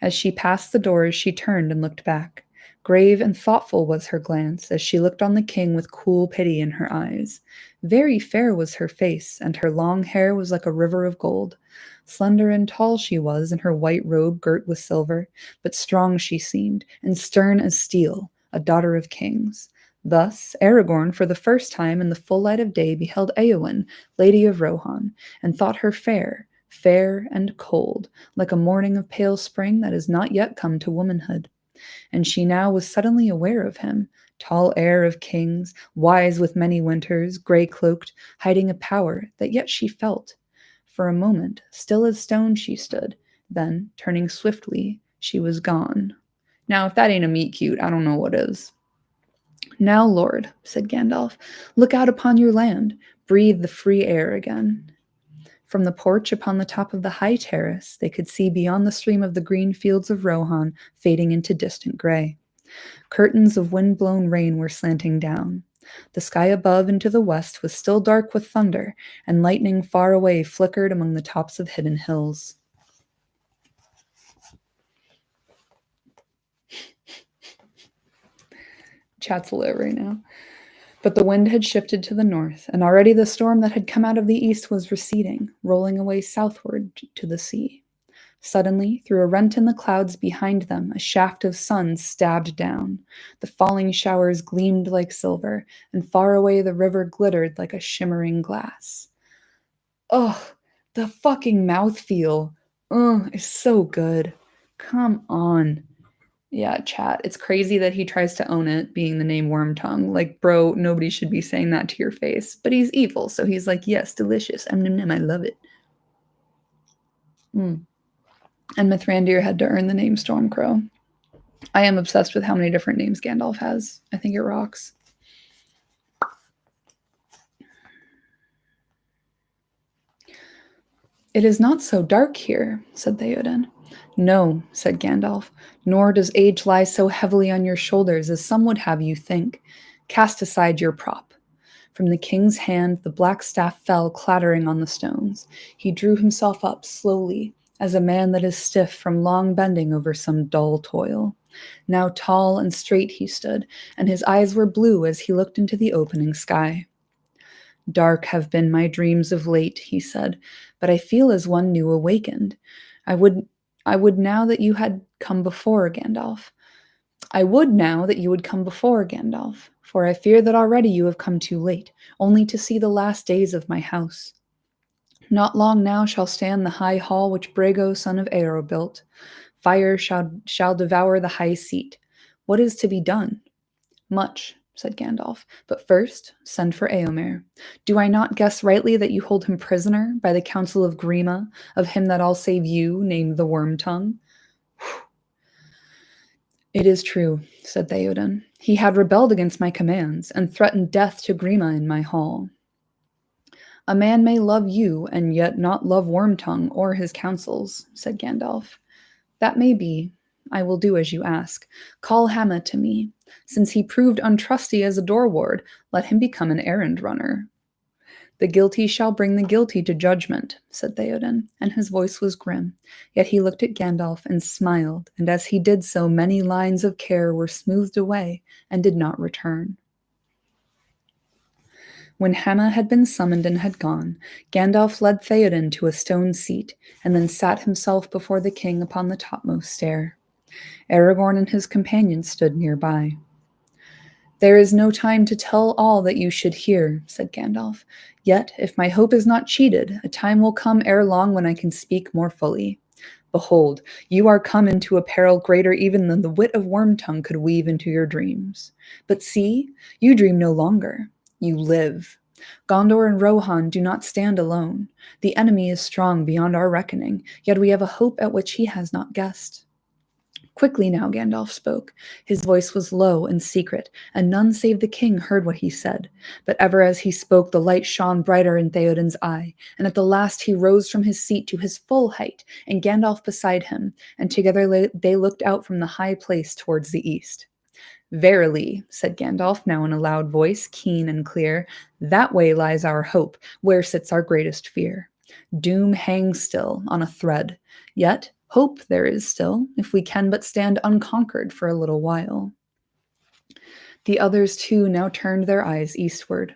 As she passed the doors, she turned and looked back. Grave and thoughtful was her glance as she looked on the king with cool pity in her eyes. Very fair was her face, and her long hair was like a river of gold. Slender and tall she was in her white robe girt with silver, but strong she seemed, and stern as steel, a daughter of kings. Thus Aragorn for the first time in the full light of day beheld Eowyn, Lady of Rohan, and thought her fair, fair and cold, like a morning of pale spring that has not yet come to womanhood. And she now was suddenly aware of him, tall heir of kings, wise with many winters, gray-cloaked, hiding a power that yet she felt. For a moment, still as stone she stood, then, turning swiftly, she was gone. Now, if that ain't a meet cute, I don't know what is. "Now, Lord," said Gandalf, "look out upon your land, breathe the free air again." From the porch upon the top of the high terrace, they could see beyond the stream of the green fields of Rohan fading into distant gray. Curtains of wind-blown rain were slanting down. The sky above and to the west was still dark with thunder, and lightning far away flickered among the tops of hidden hills. Chat's lit right now. But the wind had shifted to the north, and already the storm that had come out of the east was receding, rolling away southward to the sea. Suddenly, through a rent in the clouds behind them, a shaft of sun stabbed down. The falling showers gleamed like silver, and far away the river glittered like a shimmering glass. Ugh, the fucking mouthfeel. Ugh, is so good. Come on. Yeah, chat. It's crazy that he tries to own it, being the name Wormtongue. Like, bro, nobody should be saying that to your face. But he's evil, so he's like, yes, delicious. I love it. And Mithrandir had to earn the name Stormcrow. I am obsessed with how many different names Gandalf has. I think it rocks. "It is not so dark here," said Theoden. "No," said Gandalf, "nor does age lie so heavily on your shoulders as some would have you think. Cast aside your prop." From the king's hand the black staff fell clattering on the stones. He drew himself up slowly, as a man that is stiff from long bending over some dull toil. Now tall and straight he stood, and his eyes were blue as he looked into the opening sky. "Dark have been my dreams of late," he said, "but I feel as one new awakened. I would now that you had come before, Gandalf. I would now that you would come before, Gandalf, for I fear that already you have come too late, only to see the last days of my house. Not long now shall stand the high hall which Brago, son of Eorl, built. Fire shall devour the high seat. What is to be done?" "Much," said Gandalf, "but first send for Eomer. Do I not guess rightly that you hold him prisoner by the counsel of Grima, of him that all save you named the Wormtongue?" "It is true," said Theoden. "He had rebelled against my commands, and threatened death to Grima in my hall." "A man may love you, and yet not love Wormtongue or his counsels," said Gandalf. "That may be. I will do as you ask. Call Hamma to me. Since he proved untrusty as a door ward, let him become an errand runner." "The guilty shall bring the guilty to judgment," said Theoden, and his voice was grim. Yet he looked at Gandalf and smiled, and as he did so many lines of care were smoothed away and did not return. When Hema had been summoned and had gone, Gandalf led Theoden to a stone seat, and then sat himself before the king upon the topmost stair. Aragorn and his companions stood nearby. "There is no time to tell all that you should hear," said Gandalf. "Yet, if my hope is not cheated, a time will come ere long when I can speak more fully. Behold, you are come into a peril greater even than the wit of Wormtongue could weave into your dreams. But see, you dream no longer. You live. Gondor and Rohan do not stand alone. The enemy is strong beyond our reckoning, yet we have a hope at which he has not guessed." Quickly now Gandalf spoke. His voice was low and secret, and none save the king heard what he said. But ever as he spoke, the light shone brighter in Theoden's eye, and at the last he rose from his seat to his full height, and Gandalf beside him, and together they looked out from the high place towards the east. "Verily," said Gandalf, now in a loud voice, keen and clear, "that way lies our hope, where sits our greatest fear. Doom hangs still on a thread, yet hope there is still, if we can but stand unconquered for a little while." The others too now turned their eyes eastward.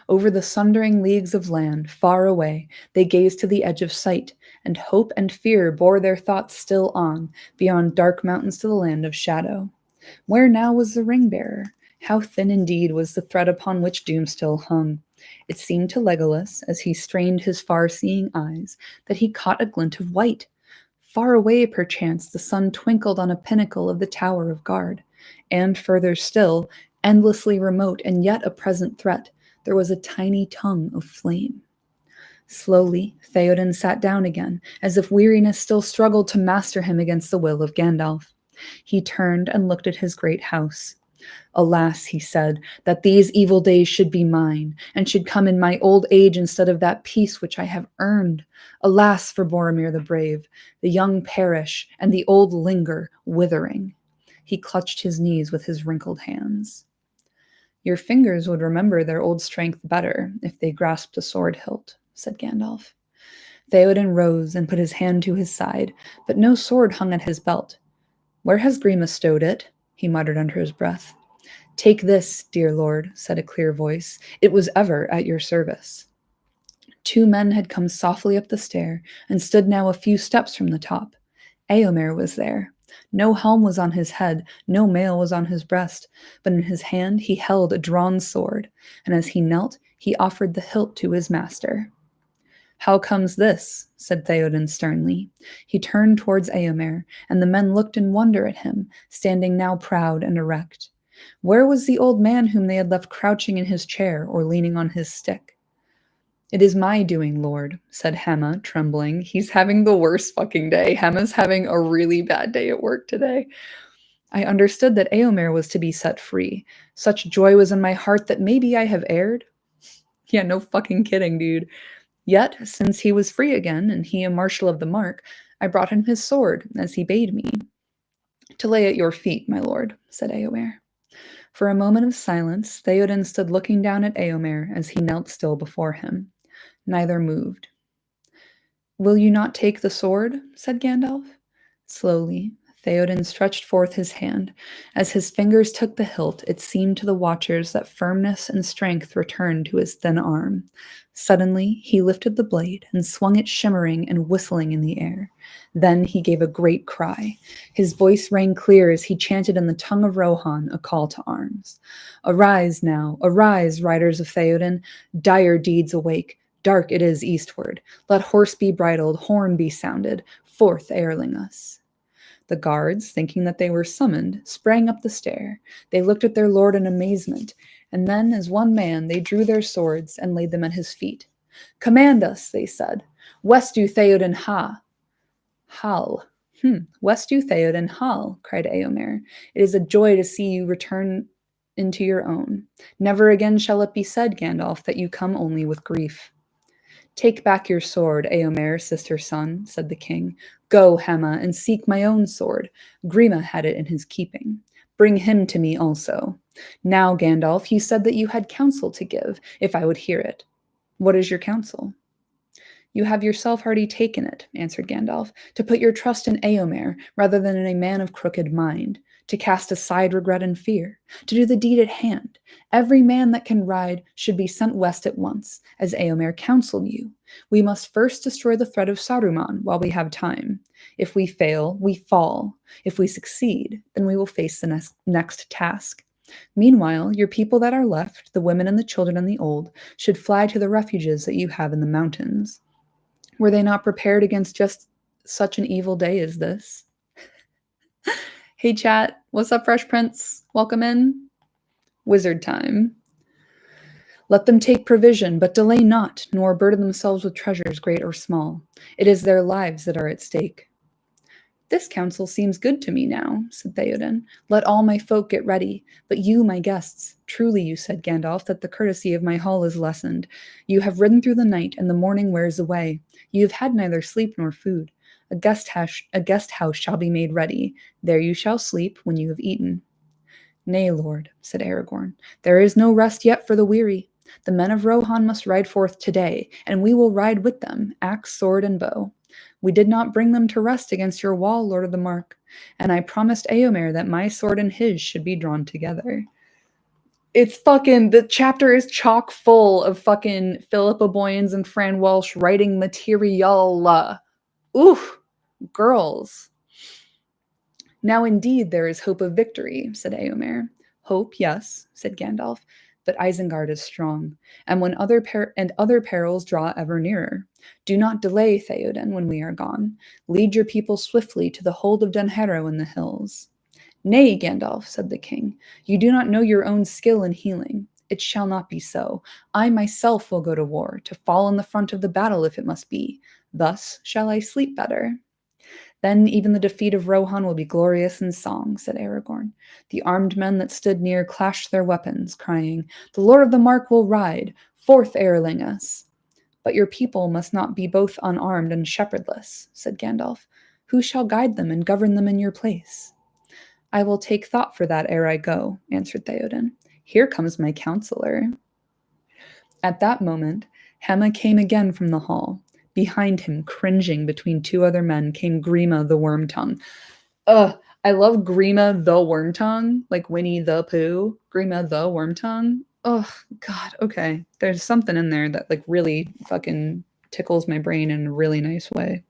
Over the sundering leagues of land, far away, they gazed to the edge of sight, and hope and fear bore their thoughts still on, beyond dark mountains to the land of shadow. Where now was the ring-bearer? How thin indeed was the thread upon which doom still hung. It seemed to Legolas, as he strained his far-seeing eyes, that he caught a glint of white. Far away, perchance, the sun twinkled on a pinnacle of the Tower of Guard, and further still, endlessly remote and yet a present threat, there was a tiny tongue of flame. Slowly, Theoden sat down again, as if weariness still struggled to master him against the will of Gandalf. He turned and looked at his great house. "Alas," he said, "that these evil days should be mine, and should come in my old age instead of that peace which I have earned. Alas for Boromir the Brave! The young perish, and the old linger, withering." He clutched his knees with his wrinkled hands. "Your fingers would remember their old strength better if they grasped a sword hilt," said Gandalf. Theoden rose and put his hand to his side, but no sword hung at his belt. "Where has Grima stowed it?" he muttered under his breath. "Take this, dear lord," said a clear voice. "It was ever at your service." Two men had come softly up the stair and stood now a few steps from the top. Eomer was there. No helm was on his head, no mail was on his breast, but in his hand he held a drawn sword, and as he knelt, he offered the hilt to his master. "How comes this?" said Theoden sternly. He turned towards Eomer, and the men looked in wonder at him, standing now proud and erect. Where was the old man whom they had left crouching in his chair or leaning on his stick? "It is my doing, lord," said Hema, trembling. He's having the worst fucking day. Hema's having a really bad day at work today. "I understood that Eomer was to be set free. Such joy was in my heart that maybe I have erred." Yeah, no fucking kidding, dude. "Yet, since he was free again, and he a marshal of the mark, I brought him his sword, as he bade me." "To lay at your feet, my lord," said Eomer. For a moment of silence, Theoden stood looking down at Eomer as he knelt still before him. Neither moved. "Will you not take the sword?" said Gandalf. Slowly, Theoden stretched forth his hand. As his fingers took the hilt, it seemed to the watchers that firmness and strength returned to his thin arm. Suddenly, he lifted the blade and swung it shimmering and whistling in the air. Then he gave a great cry. His voice rang clear as he chanted in the tongue of Rohan a call to arms. "Arise now, arise, riders of Theoden! Dire deeds awake. Dark it is eastward. Let horse be bridled, horn be sounded. Forth, Eorlingas!" The guards, thinking that they were summoned, sprang up the stair. They looked at their lord in amazement, and then, as one man, they drew their swords and laid them at his feet. "Command us," they said. "Westu Theoden ha." "Hal. Westu Theoden Hal," cried Eomer. "It is a joy to see you return into your own. Never again shall it be said, Gandalf, that you come only with grief." "Take back your sword, Eomer, sister son," said the king. "Go, Hema, and seek my own sword. Grima had it in his keeping. Bring him to me also. Now, Gandalf, you said that you had counsel to give, if I would hear it. What is your counsel?" "You have yourself already taken it," answered Gandalf, "to put your trust in Eomer rather than in a man of crooked mind. to cast aside regret and fear, to do the deed at hand. Every man that can ride should be sent west at once, as Eomer counseled you. We must first destroy the threat of Saruman while we have time. If we fail, we fall. If we succeed, then we will face the next task. Meanwhile, your people that are left, the women and the children and the old, should fly to the refuges that you have in the mountains. Were they not prepared against just such an evil day as this? Hey chat, what's up, Fresh Prince? Welcome in. Wizard time. Let them take provision, but delay not, nor burden themselves with treasures great or small. It is their lives that are at stake. This counsel seems good to me now, said Theoden. Let all my folk get ready, but you, my guests, truly you said, Gandalf, that the courtesy of my hall is lessened. You have ridden through the night, and the morning wears away. You have had neither sleep nor food. A guest house shall be made ready. There you shall sleep when you have eaten. Nay, lord, said Aragorn, there is no rest yet for the weary. The men of Rohan must ride forth today, and we will ride with them, axe, sword, and bow. We did not bring them to rest against your wall, Lord of the Mark, and I promised Eomer that my sword and his should be drawn together. It's the chapter is chock full of fucking Philippa Boyens and Fran Walsh writing material. Oof, girls. Now indeed there is hope of victory, said Eomer. Hope, yes, said Gandalf, but Isengard is strong, and when other perils draw ever nearer. Do not delay, Theoden, when we are gone. Lead your people swiftly to the hold of Dunharrow in the hills. Nay, Gandalf, said the king, you do not know your own skill in healing. It shall not be so. I myself will go to war, to fall in the front of the battle if it must be. Thus shall I sleep better. Then even the defeat of Rohan will be glorious in song, said Aragorn. The armed men that stood near clashed their weapons, crying, The Lord of the Mark will ride, forth, Eorlingas. But your people must not be both unarmed and shepherdless, said Gandalf. Who shall guide them and govern them in your place? I will take thought for that ere I go, answered Theoden. Here comes my counselor. At that moment, Hema came again from the hall. Behind him, cringing between two other men, came Grima the Wormtongue. I love Grima the Wormtongue, like Winnie the Pooh. Grima the Wormtongue. Oh, God, okay. There's something in there that like really fucking tickles my brain in a really nice way.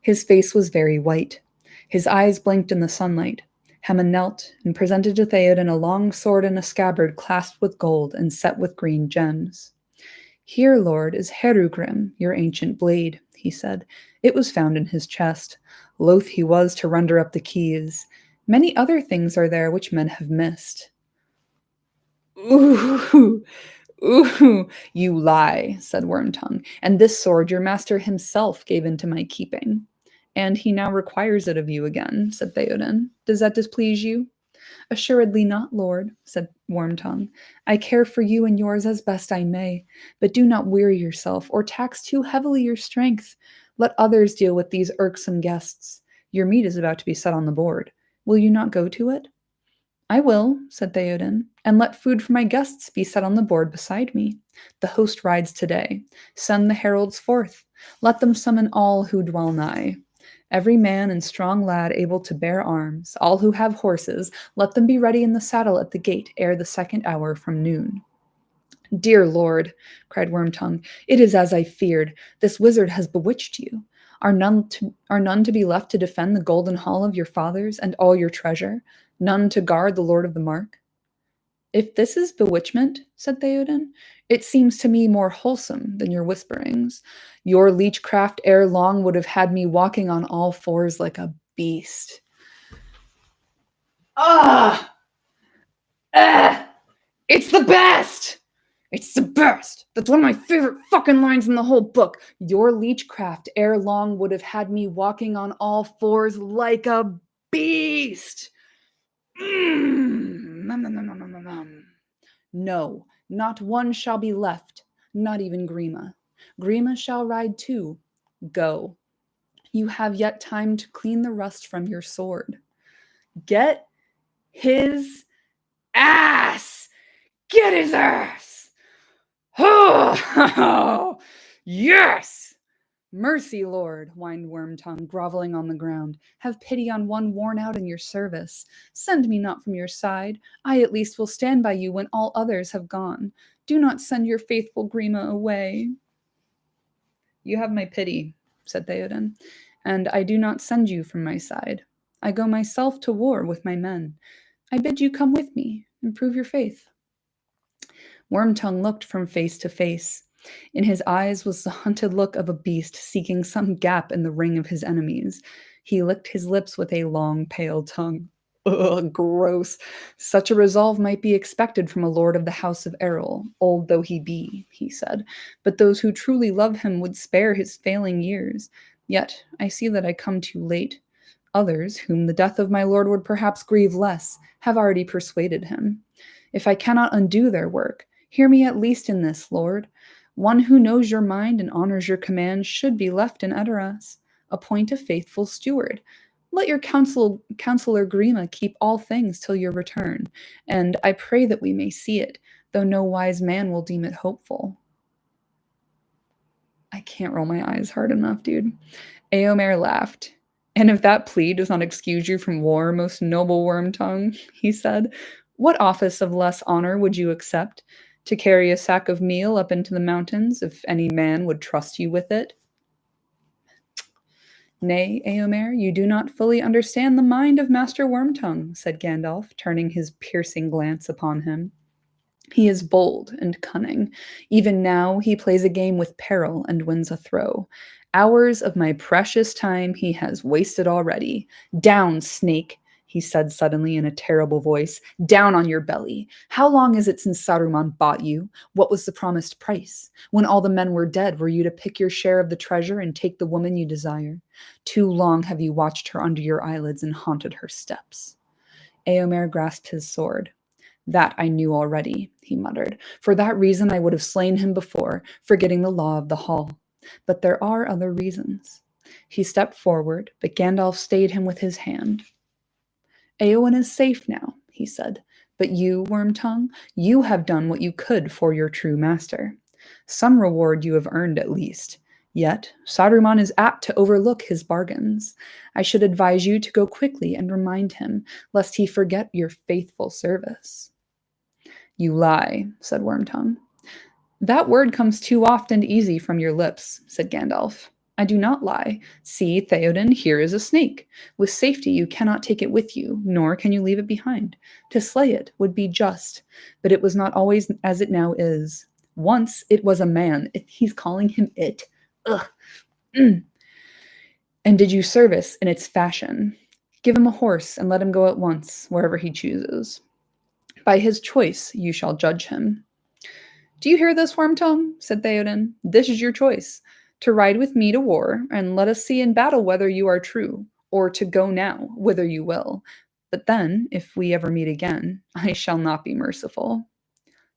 His face was very white. His eyes blinked in the sunlight. Hema knelt and presented to Theoden a long sword and a scabbard clasped with gold and set with green gems. Here, Lord, is Herugrim, your ancient blade, he said. It was found in his chest. Loath he was to render up the keys. Many other things are there which men have missed. Ooh, ooh, you lie, said Wormtongue, and this sword your master himself gave into my keeping. And he now requires it of you again, said Theoden. Does that displease you? Assuredly not, Lord, said Wormtongue. I care for you and yours as best I may, but do not weary yourself or tax too heavily your strength. Let others deal with these irksome guests. Your meat is about to be set on the board. Will you not go to it? I will, said Theoden, and let food for my guests be set on the board beside me. The host rides today. Send the heralds forth. Let them summon all who dwell nigh. Every man and strong lad able to bear arms, all who have horses, let them be ready in the saddle at the gate ere the second hour from noon. Dear Lord, cried Wormtongue, it is as I feared. This wizard has bewitched you. Are none to be left to defend the golden hall of your fathers and all your treasure? None to guard the Lord of the Mark? If this is bewitchment, said Theoden, it seems to me more wholesome than your whisperings. Your leechcraft ere long would have had me walking on all fours like a beast. Ah! It's the best! It's the best! That's one of my favorite fucking lines in the whole book. Your leechcraft ere long would have had me walking on all fours like a beast! No, not one shall be left, not even Grima. Grima shall ride too. Go. You have yet time to clean the rust from your sword. Get his ass! Get his ass! Oh, yes! Mercy, Lord, whined Wormtongue, groveling on the ground. Have pity on one worn out in your service. Send me not from your side. I at least will stand by you when all others have gone. Do not send your faithful Grima away. You have my pity, said Theoden, and I do not send you from my side. I go myself to war with my men. I bid you come with me and prove your faith. Wormtongue looked from face to face. In his eyes was the hunted look of a beast seeking some gap in the ring of his enemies. He licked his lips with a long, pale tongue. Ugh, gross. Such a resolve might be expected from a lord of the house of Errol, old though he be, he said. But those who truly love him would spare his failing years. Yet I see that I come too late. Others, whom the death of my lord would perhaps grieve less, have already persuaded him. If I cannot undo their work, hear me at least in this, Lord. One who knows your mind and honors your commands should be left in Edoras. Appoint a faithful steward. Let your counselor Grima keep all things till your return, and I pray that we may see it, though no wise man will deem it hopeful. I can't roll my eyes hard enough, dude. Eomer laughed. And if that plea does not excuse you from war, most noble Wormtongue, he said, what office of less honor would you accept? To carry a sack of meal up into the mountains, if any man would trust you with it? Nay, Eomer, you do not fully understand the mind of Master Wormtongue, said Gandalf, turning his piercing glance upon him. He is bold and cunning. Even now he plays a game with peril and wins a throw. Hours of my precious time he has wasted already. Down, snake, he said suddenly in a terrible voice. Down on your belly. How long is it since Saruman bought you? What was the promised price? When all the men were dead, were you to pick your share of the treasure and take the woman you desire? Too long have you watched her under your eyelids and haunted her steps. Eomer grasped his sword. That I knew already, he muttered. For that reason I would have slain him before, forgetting the law of the hall. But there are other reasons. He stepped forward, but Gandalf stayed him with his hand. Eowyn is safe now, he said. But you, Wormtongue, you have done what you could for your true master. Some reward you have earned at least. Yet, Saruman is apt to overlook his bargains. I should advise you to go quickly and remind him, lest he forget your faithful service. You lie, said Wormtongue. That word comes too oft and easy from your lips, said Gandalf. I do not lie. See, Theoden, here is a snake. With safety you cannot take it with you, nor can you leave it behind. To slay it would be just, but it was not always as it now is. Once it was a man. He's calling him it. Ugh. And did you service in its fashion. Give him a horse and let him go at once, wherever he chooses. By his choice you shall judge him. Do you hear this, Wormtongue? Said Theoden. This is your choice. To ride with me to war, and let us see in battle whether you are true, or to go now, whither you will. But then, if we ever meet again, I shall not be merciful.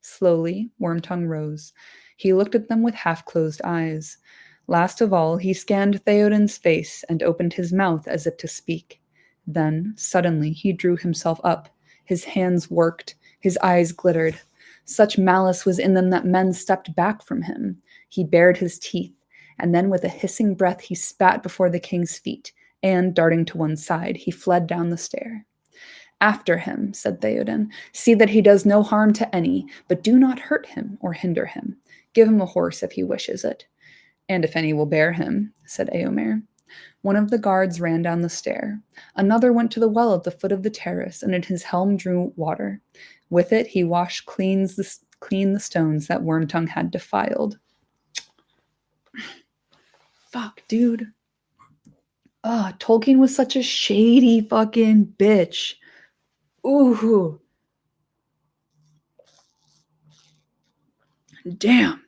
Slowly, Wormtongue rose. He looked at them with half-closed eyes. Last of all, he scanned Theoden's face and opened his mouth as if to speak. Then, suddenly, he drew himself up. His hands worked. His eyes glittered. Such malice was in them that men stepped back from him. He bared his teeth, and then with a hissing breath he spat before the king's feet, and, darting to one side, he fled down the stair. After him, said Theoden. See that he does no harm to any, but do not hurt him or hinder him. Give him a horse if he wishes it. And if any will bear him, said Eomer. One of the guards ran down the stair. Another went to the well at the foot of the terrace, and in his helm drew water. With it he washed clean the stones that Wormtongue had defiled. Fuck, dude. Tolkien was such a shady fucking bitch. Ooh. Damn.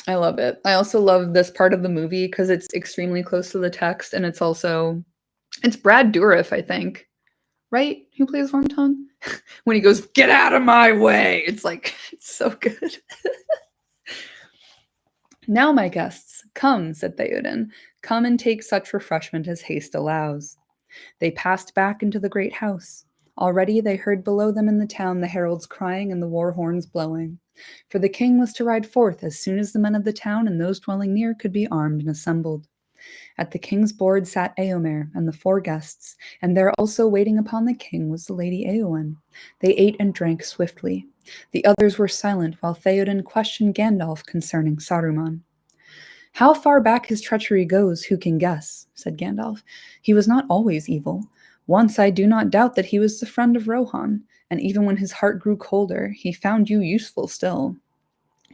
I love it. I also love this part of the movie because it's extremely close to the text, and it's Brad Dourif, I think, right? Who plays Wormtongue? When he goes, "Get out of my way!" It's so good. Now, my guests, come, said Theoden. Come and take such refreshment as haste allows. They passed back into the great house. Already they heard below them in the town the heralds crying and the war horns blowing. For the king was to ride forth as soon as the men of the town and those dwelling near could be armed and assembled. At the king's board sat Eomer and the 4 guests, and there also waiting upon the king was the lady Eowyn. They ate and drank swiftly. The others were silent while Theoden questioned Gandalf concerning Saruman. "How far back his treachery goes, who can guess?" said Gandalf. "He was not always evil. Once I do not doubt that he was the friend of Rohan, and even when his heart grew colder, he found you useful still.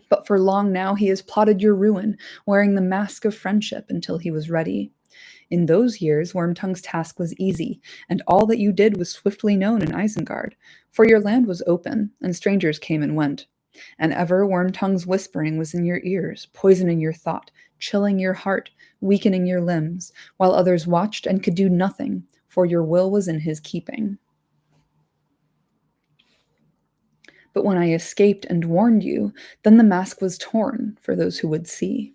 But for long now he has plotted your ruin, wearing the mask of friendship until he was ready. In those years, Wormtongue's task was easy, and all that you did was swiftly known in Isengard, for your land was open, and strangers came and went. And ever Wormtongue's whispering was in your ears, poisoning your thought, chilling your heart, weakening your limbs, while others watched and could do nothing, for your will was in his keeping. But when I escaped and warned you, then the mask was torn for those who would see.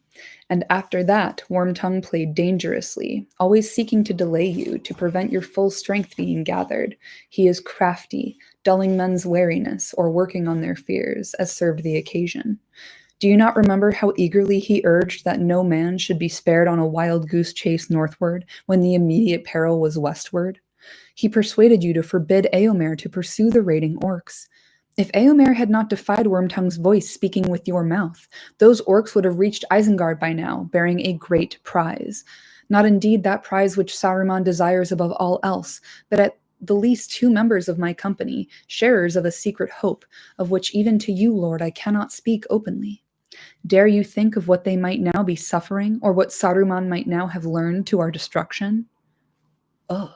And after that, Wormtongue played dangerously, always seeking to delay you, to prevent your full strength being gathered. He is crafty, dulling men's wariness or working on their fears, as served the occasion. Do you not remember how eagerly he urged that no man should be spared on a wild goose chase northward, when the immediate peril was westward? He persuaded you to forbid Eomer to pursue the raiding orcs. If Eomer had not defied Wormtongue's voice speaking with your mouth, those orcs would have reached Isengard by now, bearing a great prize. Not indeed that prize which Saruman desires above all else, but at the least 2 members of my company, sharers of a secret hope, of which even to you, Lord, I cannot speak openly. Dare you think of what they might now be suffering, or what Saruman might now have learned to our destruction? Oh.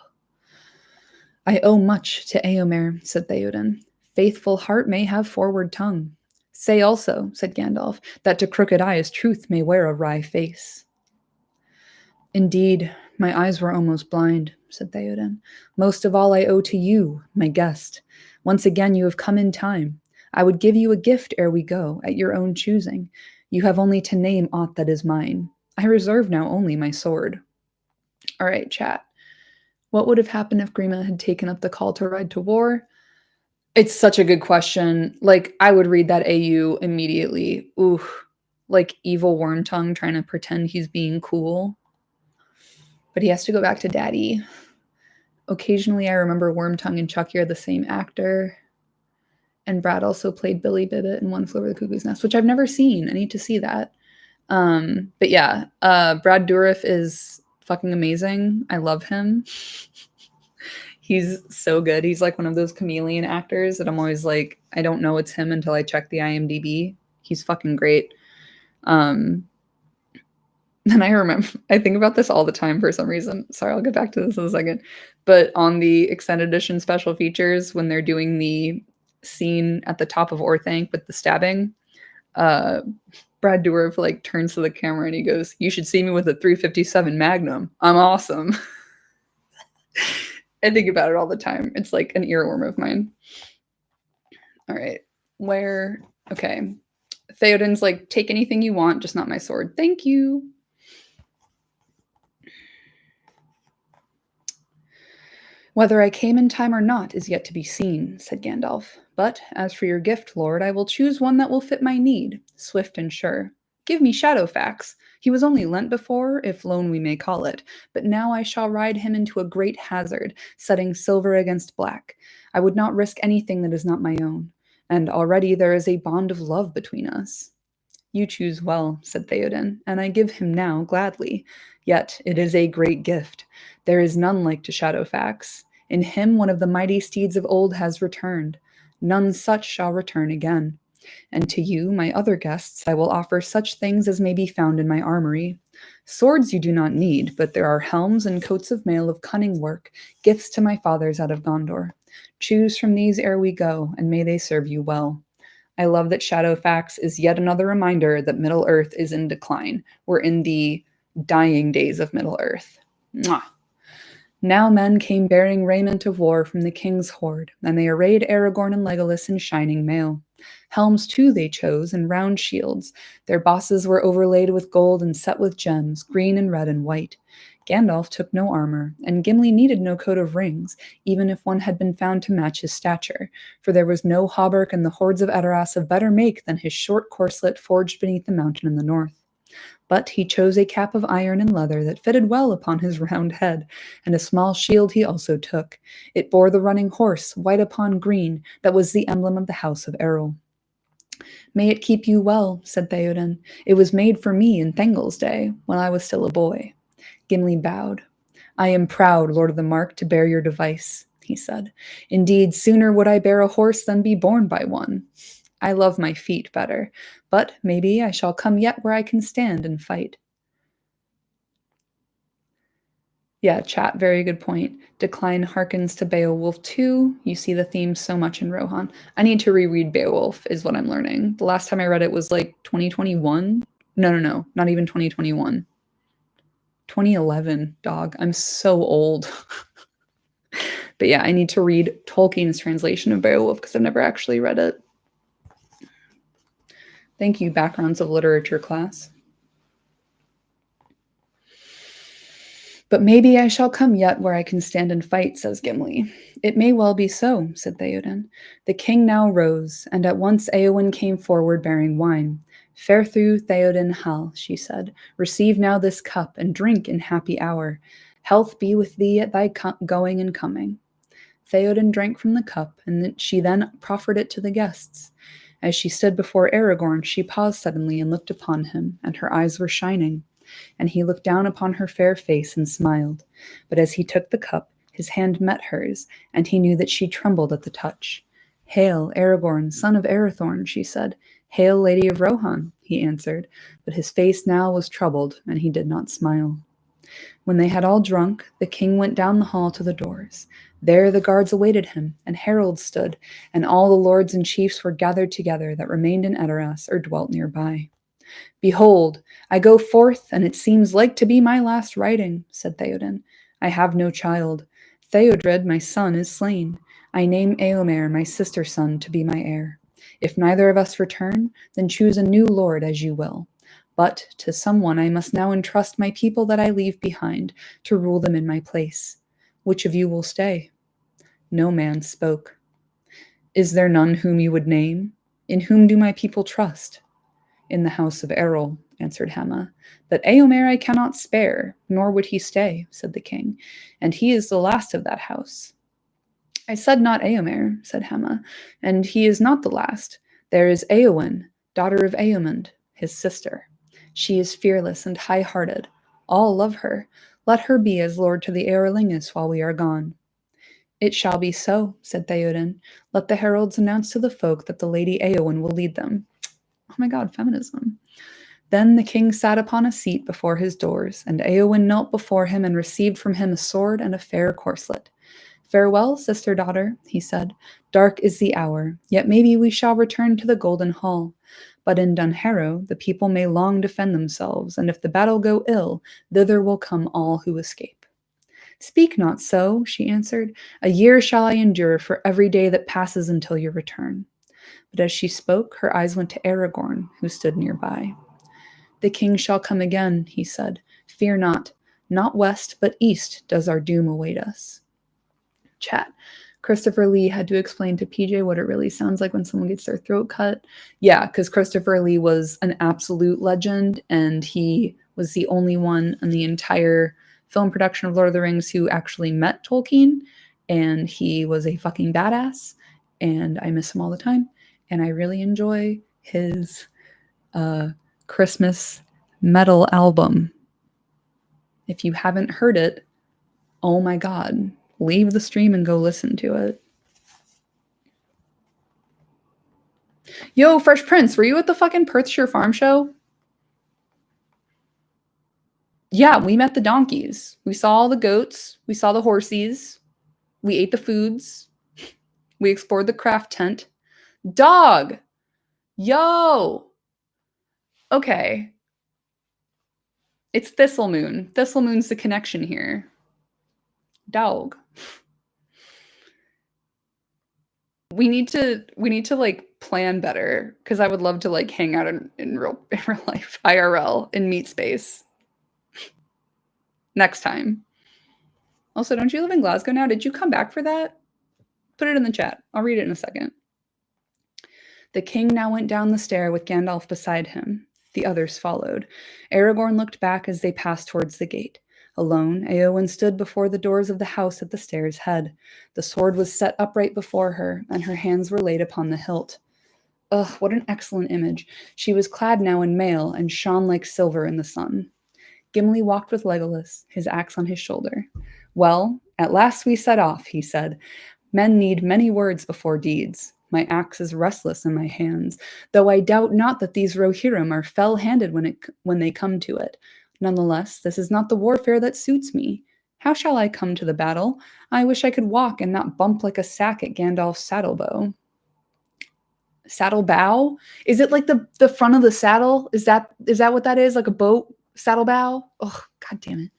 I owe much to Eomer, said Theoden. Faithful heart may have forward tongue. Say also, said Gandalf, that to crooked eyes truth may wear a wry face. Indeed, my eyes were almost blind, said Theoden. Most of all I owe to you, my guest. Once again you have come in time. I would give you a gift ere we go, at your own choosing. You have only to name aught that is mine. I reserve now only my sword. All right, chat. What would have happened if Grima had taken up the call to ride to war? It's such a good question. Like, I would read that AU immediately. Ooh, like evil Wormtongue trying to pretend he's being cool. But he has to go back to Daddy. Occasionally, I remember Wormtongue and Chucky are the same actor. And Brad also played Billy Bibbit in One Flew Over the Cuckoo's Nest, which I've never seen. I need to see that. But yeah, Brad Dourif is fucking amazing. I love him. He's so good. He's like one of those chameleon actors that I'm always like, I don't know it's him until I check the IMDb. He's fucking great. And I think about this all the time for some reason. Sorry, I'll get back to this in a second. But on the extended edition special features, when they're doing the scene at the top of Orthanc with the stabbing, Brad Dourif like turns to the camera and he goes, "You should see me with a 357 Magnum. I'm awesome." I think about it all the time. It's like an earworm of mine. All right. Okay. Theoden's like, take anything you want, just not my sword. Thank you. Whether I came in time or not is yet to be seen, said Gandalf. But as for your gift, Lord, I will choose one that will fit my need, swift and sure. Give me Shadowfax. He was only lent before, if loan we may call it, but now I shall ride him into a great hazard, setting silver against black. I would not risk anything that is not my own, and already there is a bond of love between us. You choose well, said Theoden, and I give him now gladly. Yet it is a great gift. There is none like to Shadowfax. In him one of the mighty steeds of old has returned. None such shall return again. And to you, my other guests, I will offer such things as may be found in my armory. Swords you do not need, but there are helms and coats of mail of cunning work, gifts to my fathers out of Gondor. Choose from these ere we go, and may they serve you well. I love that Shadowfax is yet another reminder that Middle-earth is in decline. We're in the dying days of Middle-earth. Mwah. Now men came bearing raiment of war from the king's hoard, and they arrayed Aragorn and Legolas in shining mail. Helms, too, they chose, and round shields. Their bosses were overlaid with gold and set with gems, green and red and white. Gandalf took no armor, and Gimli needed no coat of rings, even if one had been found to match his stature, for there was no hauberk in the hordes of Edoras of better make than his short corslet forged beneath the mountain in the north. But he chose a cap of iron and leather that fitted well upon his round head, and a small shield he also took. It bore the running horse, white upon green, that was the emblem of the house of Errol. May it keep you well, said Theoden. It was made for me in Thengel's day, when I was still a boy. Gimli bowed. I am proud, Lord of the Mark, to bear your device, he said. Indeed, sooner would I bear a horse than be borne by one. I love my feet better, but maybe I shall come yet where I can stand and fight. Yeah, chat, very good point. Decline harkens to Beowulf too. You see the theme so much in Rohan. I need to reread Beowulf, is what I'm learning. The last time I read it was like 2021. No, not even 2021. 2011, dog. I'm so old. But yeah, I need to read Tolkien's translation of Beowulf because I've never actually read it. Thank you, Backgrounds of Literature class. But maybe I shall come yet where I can stand and fight, says Gimli. It may well be so, said Theoden. The king now rose, and at once Eowyn came forward bearing wine. Fare through, Theoden Hal, she said. Receive now this cup, and drink in happy hour. Health be with thee at thy going and coming. Theoden drank from the cup, and she then proffered it to the guests. As she stood before Aragorn, she paused suddenly and looked upon him, and her eyes were shining. And he looked down upon her fair face and smiled. But as he took the cup, his hand met hers, and he knew that she trembled at the touch. Hail, Aragorn, son of Arathorn, she said. Hail, Lady of Rohan, he answered, but his face now was troubled, and he did not smile. When they had all drunk, the king went down the hall to the doors. There the guards awaited him, and heralds stood, and all the lords and chiefs were gathered together that remained in Edoras or dwelt nearby. Behold, I go forth, and it seems like to be my last riding, said Theoden. I have no child. Theodred, my son, is slain. I name Eomer, my sister's son, to be my heir. If neither of us return, then choose a new lord as you will. But to someone I must now entrust my people that I leave behind, to rule them in my place. Which of you will stay? No man spoke. Is there none whom you would name? In whom do my people trust? In the house of Errol, answered Hema. But Eomer I cannot spare, nor would he stay, said the king, and he is the last of that house. I said not Eomer, said Hema, and he is not the last. There is Eowyn, daughter of Eomund, his sister. She is fearless and high-hearted. All love her. Let her be as lord to the Eorlingus while we are gone. It shall be so, said Theoden. Let the heralds announce to the folk that the Lady Eowyn will lead them. Oh my god, feminism. Then the king sat upon a seat before his doors, and Eowyn knelt before him and received from him a sword and a fair corslet. Farewell, sister-daughter, he said. Dark is the hour, yet maybe we shall return to the Golden Hall. But in Dunharrow the people may long defend themselves, and if the battle go ill, thither will come all who escape. Speak not so, she answered. A year shall I endure for every day that passes until your return. But as she spoke, her eyes went to Aragorn, who stood nearby. The king shall come again, he said. Fear not. Not west, but east does our doom await us. Chat. Christopher Lee had to explain to PJ what it really sounds like when someone gets their throat cut. Yeah, because Christopher Lee was an absolute legend, and he was the only one in the entire film production of Lord of the Rings who actually met Tolkien, and he was a fucking badass, and I miss him all the time, and I really enjoy his Christmas metal album. If you haven't heard it, oh my god, leave the stream and go listen to it. Yo, Fresh Prince, were you at the fucking Perthshire Farm Show? Yeah, we met the donkeys. We saw all the goats. We saw the horsies. We ate the foods. We explored the craft tent. Dog! Yo! Okay. It's Thistlemoon. Thistlemoon's the connection here. Dog. We need to like plan better, because I would love to like hang out in real life IRL in meat space. Next time. Also, don't you live in Glasgow now? Did you come back for that? Put it in the chat. I'll read it in a second. The king now went down the stair with Gandalf beside him. The others followed. Aragorn looked back as they passed towards the gate. Alone, Eowyn stood before the doors of the house at the stair's head. The sword was set upright before her, and her hands were laid upon the hilt. Ugh, what an excellent image. She was clad now in mail and shone like silver in the sun. Gimli walked with Legolas, his axe on his shoulder. Well, at last we set off, he said. Men need many words before deeds. My axe is restless in my hands, though I doubt not that these Rohirrim are fell-handed when they come to it. Nonetheless, this is not the warfare that suits me. How shall I come to the battle? I wish I could walk and not bump like a sack at Gandalf's saddlebow. Saddle bow? Is it like the front of the saddle? Is that what that is? Like a boat saddle bow? Oh, god damn it.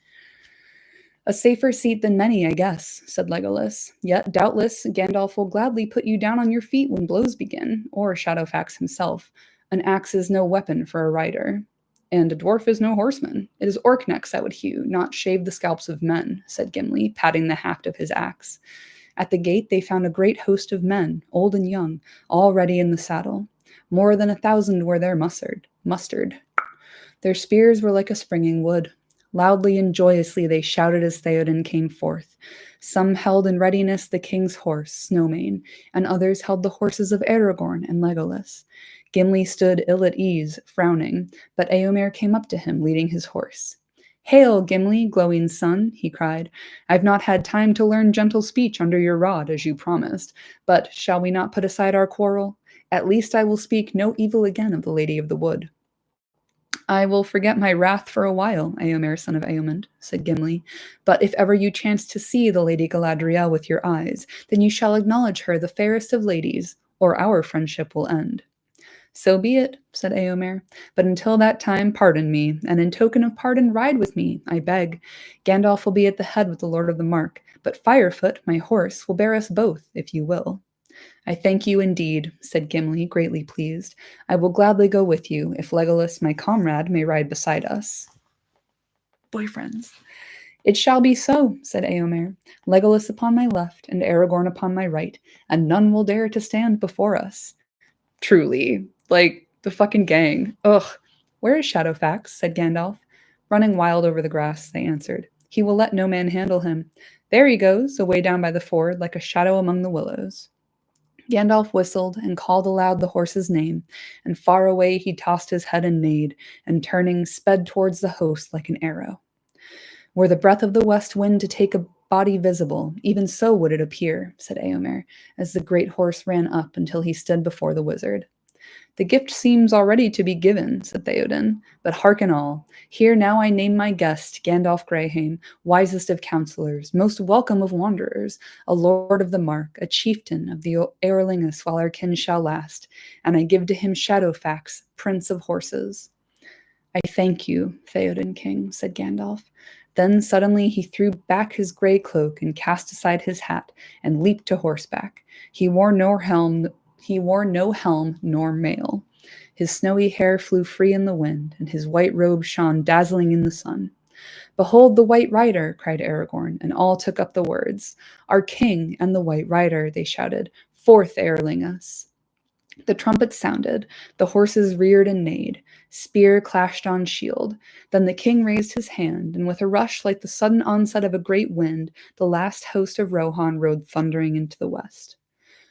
A safer seat than many, I guess, said Legolas. Yet, doubtless, Gandalf will gladly put you down on your feet when blows begin, or Shadowfax himself. An axe is no weapon for a rider. And a dwarf is no horseman. It is orc necks that would hew, not shave the scalps of men, said Gimli, patting the haft of his axe. At the gate they found a great host of men, old and young, all ready in the saddle. More than 1,000 were there mustered. Their spears were like a springing wood. Loudly and joyously they shouted as Theoden came forth. Some held in readiness the king's horse, Snowmane, and others held the horses of Aragorn and Legolas. Gimli stood ill at ease, frowning, but Eomer came up to him, leading his horse. Hail, Gimli, glowing son, he cried. I've not had time to learn gentle speech under your rod, as you promised, but shall we not put aside our quarrel? At least I will speak no evil again of the Lady of the Wood. I will forget my wrath for a while, Eomer, son of Eomund, said Gimli. But if ever you chance to see the Lady Galadriel with your eyes, then you shall acknowledge her the fairest of ladies, or our friendship will end. So be it, said Eomer. But until that time, pardon me, and in token of pardon, ride with me, I beg. Gandalf will be at the head with the Lord of the Mark, but Firefoot, my horse, will bear us both, if you will. I thank you indeed, said Gimli, greatly pleased. I will gladly go with you, if Legolas, my comrade, may ride beside us. Boyfriends. It shall be so, said Eomer. Legolas upon my left, and Aragorn upon my right, and none will dare to stand before us. Truly, like the fucking gang. Ugh. Where is Shadowfax? Said Gandalf. Running wild over the grass, they answered. He will let no man handle him. There he goes, away down by the ford, like a shadow among the willows. Gandalf whistled and called aloud the horse's name, and far away he tossed his head and neighed, and turning, sped towards the host like an arrow. Were the breath of the west wind to take a body visible, even so would it appear, said Eomer, as the great horse ran up until he stood before the wizard. The gift seems already to be given, said Theoden, but hearken all. Here now I name my guest, Gandalf Greyhaim, wisest of counselors, most welcome of wanderers, a lord of the Mark, a chieftain of the Eorlingas while our kin shall last, and I give to him Shadowfax, prince of horses. I thank you, Theoden King, said Gandalf. Then suddenly he threw back his grey cloak and cast aside his hat and leaped to horseback. He wore no helm nor mail. His snowy hair flew free in the wind, and his white robe shone dazzling in the sun. Behold the White Rider, cried Aragorn, and all took up the words. Our king and the White Rider, they shouted. Forth, Eorlingas. The trumpets sounded, the horses reared and neighed, spear clashed on shield. Then the king raised his hand, and with a rush like the sudden onset of a great wind, the last host of Rohan rode thundering into the west.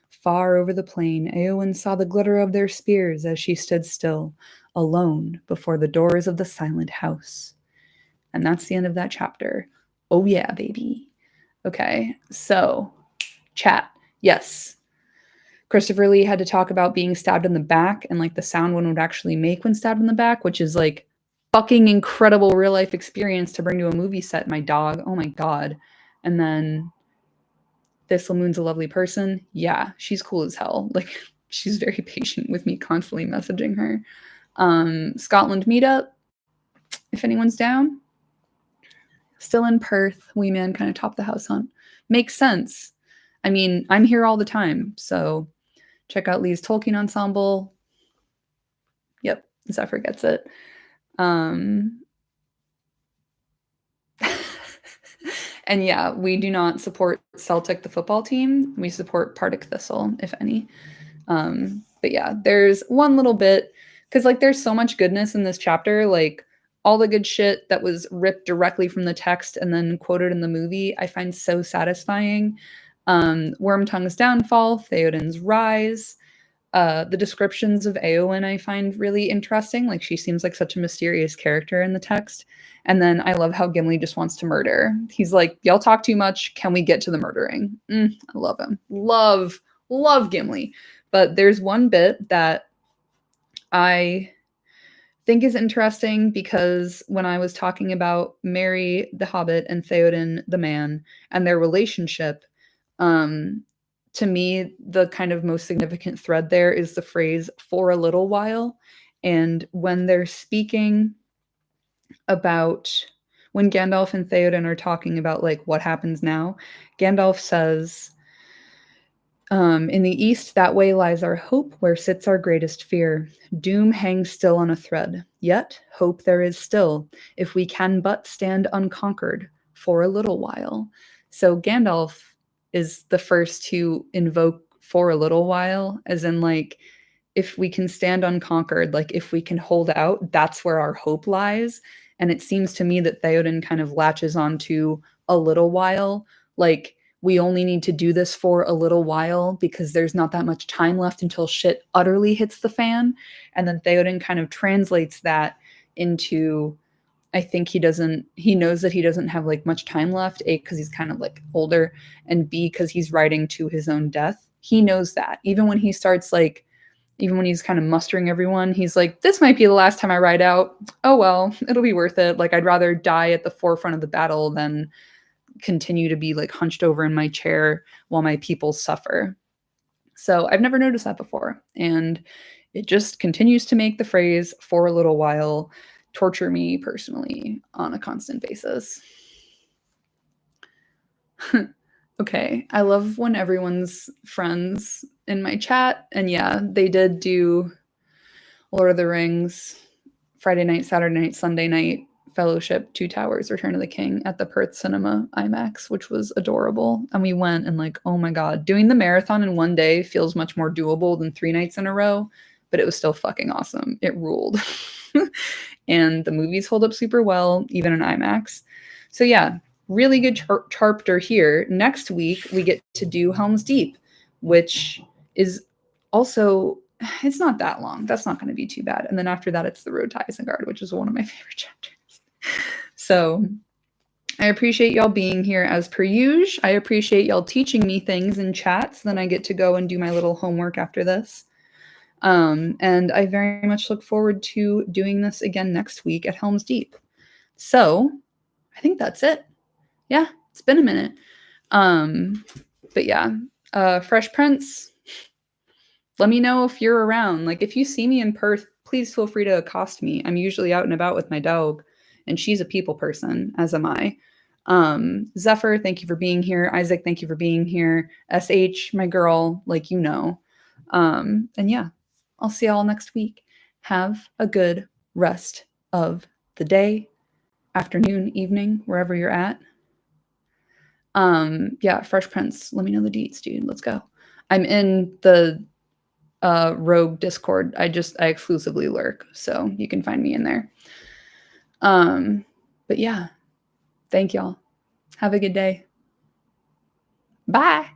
Far over the plain, Eowyn saw the glitter of their spears as she stood still, alone before the doors of the silent house. And that's the end of that chapter. Oh yeah, baby. Okay, so, chat. Yes. Christopher Lee had to talk about being stabbed in the back and like the sound one would actually make when stabbed in the back, which is like fucking incredible real life experience to bring to a movie set, my dog. Oh my God. And then Thistle Moon's a lovely person. Yeah, she's cool as hell. Like, she's very patient with me, constantly messaging her. Scotland meetup, if anyone's down. Still in Perth. Wee Man kind of topped the house hunt. Makes sense. I mean, I'm here all the time, so check out Lee's Tolkien Ensemble. Yep, Zephyr gets it. And yeah, we do not support Celtic, the football team. We support Partick Thistle, if any. But yeah, there's one little bit because like there's so much goodness in this chapter, like all the good shit that was ripped directly from the text and then quoted in the movie, I find so satisfying. Wormtongue's downfall, Theoden's rise, the descriptions of Eowyn I find really interesting. Like she seems like such a mysterious character in the text. And then I love how Gimli just wants to murder. He's like, y'all talk too much. Can we get to the murdering? I love him. Love Gimli. But there's one bit that I think is interesting because when I was talking about Merry the Hobbit and Theoden the man and their relationship, um, to me, the kind of most significant thread there is the phrase "for a little while." And when they're speaking about when Gandalf and Theoden are talking about like what happens now, Gandalf says, in the east, that way lies our hope, where sits our greatest fear. Doom hangs still on a thread. Yet, hope there is still, if we can but stand unconquered for a little while. So, Gandalf is the first to invoke for a little while, as in, like, if we can stand unconquered, like, if we can hold out, that's where our hope lies. And it seems to me that Theoden kind of latches onto a little while, like, we only need to do this for a little while because there's not that much time left until shit utterly hits the fan. And then Theoden kind of translates that into, I think he knows that he doesn't have like much time left, A, because he's kind of like older, and B, because he's writing to his own death. He knows that. Even when he starts like, even when he's kind of mustering everyone, he's like, this might be the last time I ride out. Oh well, it'll be worth it. Like, I'd rather die at the forefront of the battle than continue to be like hunched over in my chair while my people suffer. So I've never noticed that before. And it just continues to make the phrase for a little while torture me personally on a constant basis. Okay, I love when everyone's friends in my chat. And yeah, they did do Lord of the Rings Friday night, Saturday night, Sunday night Fellowship, Two Towers, Return of the King at the Perth Cinema IMAX, which was adorable. And we went and like, oh my God, doing the marathon in one day feels much more doable than 3 nights in a row, but it was still fucking awesome. It ruled. And the movies hold up super well, even in IMAX. So yeah, really good chapter here. Next week, we get to do Helm's Deep, which is also, it's not that long. That's not going to be too bad. And then after that, it's The Road to Isengard, which is one of my favorite chapters. So I appreciate y'all being here as per usual. I appreciate y'all teaching me things in chat, so then I get to go and do my little homework after this. And I very much look forward to doing this again next week at Helm's Deep. So I think that's it. Yeah, it's been a minute. But yeah, Fresh Prince, let me know if you're around. Like, if you see me in Perth, please feel free to accost me. I'm usually out and about with my dog, and she's a people person, as am I. Zephyr, thank you for being here. Isaac, thank you for being here. SH, my girl, like you know. And yeah, I'll see y'all next week. Have a good rest of the day, afternoon, evening, wherever you're at. Yeah, Fresh Prince, let me know the deets, dude. Let's go. I'm in the Rogue Discord. I exclusively lurk, so you can find me in there. But yeah, thank y'all. Have a good day. Bye.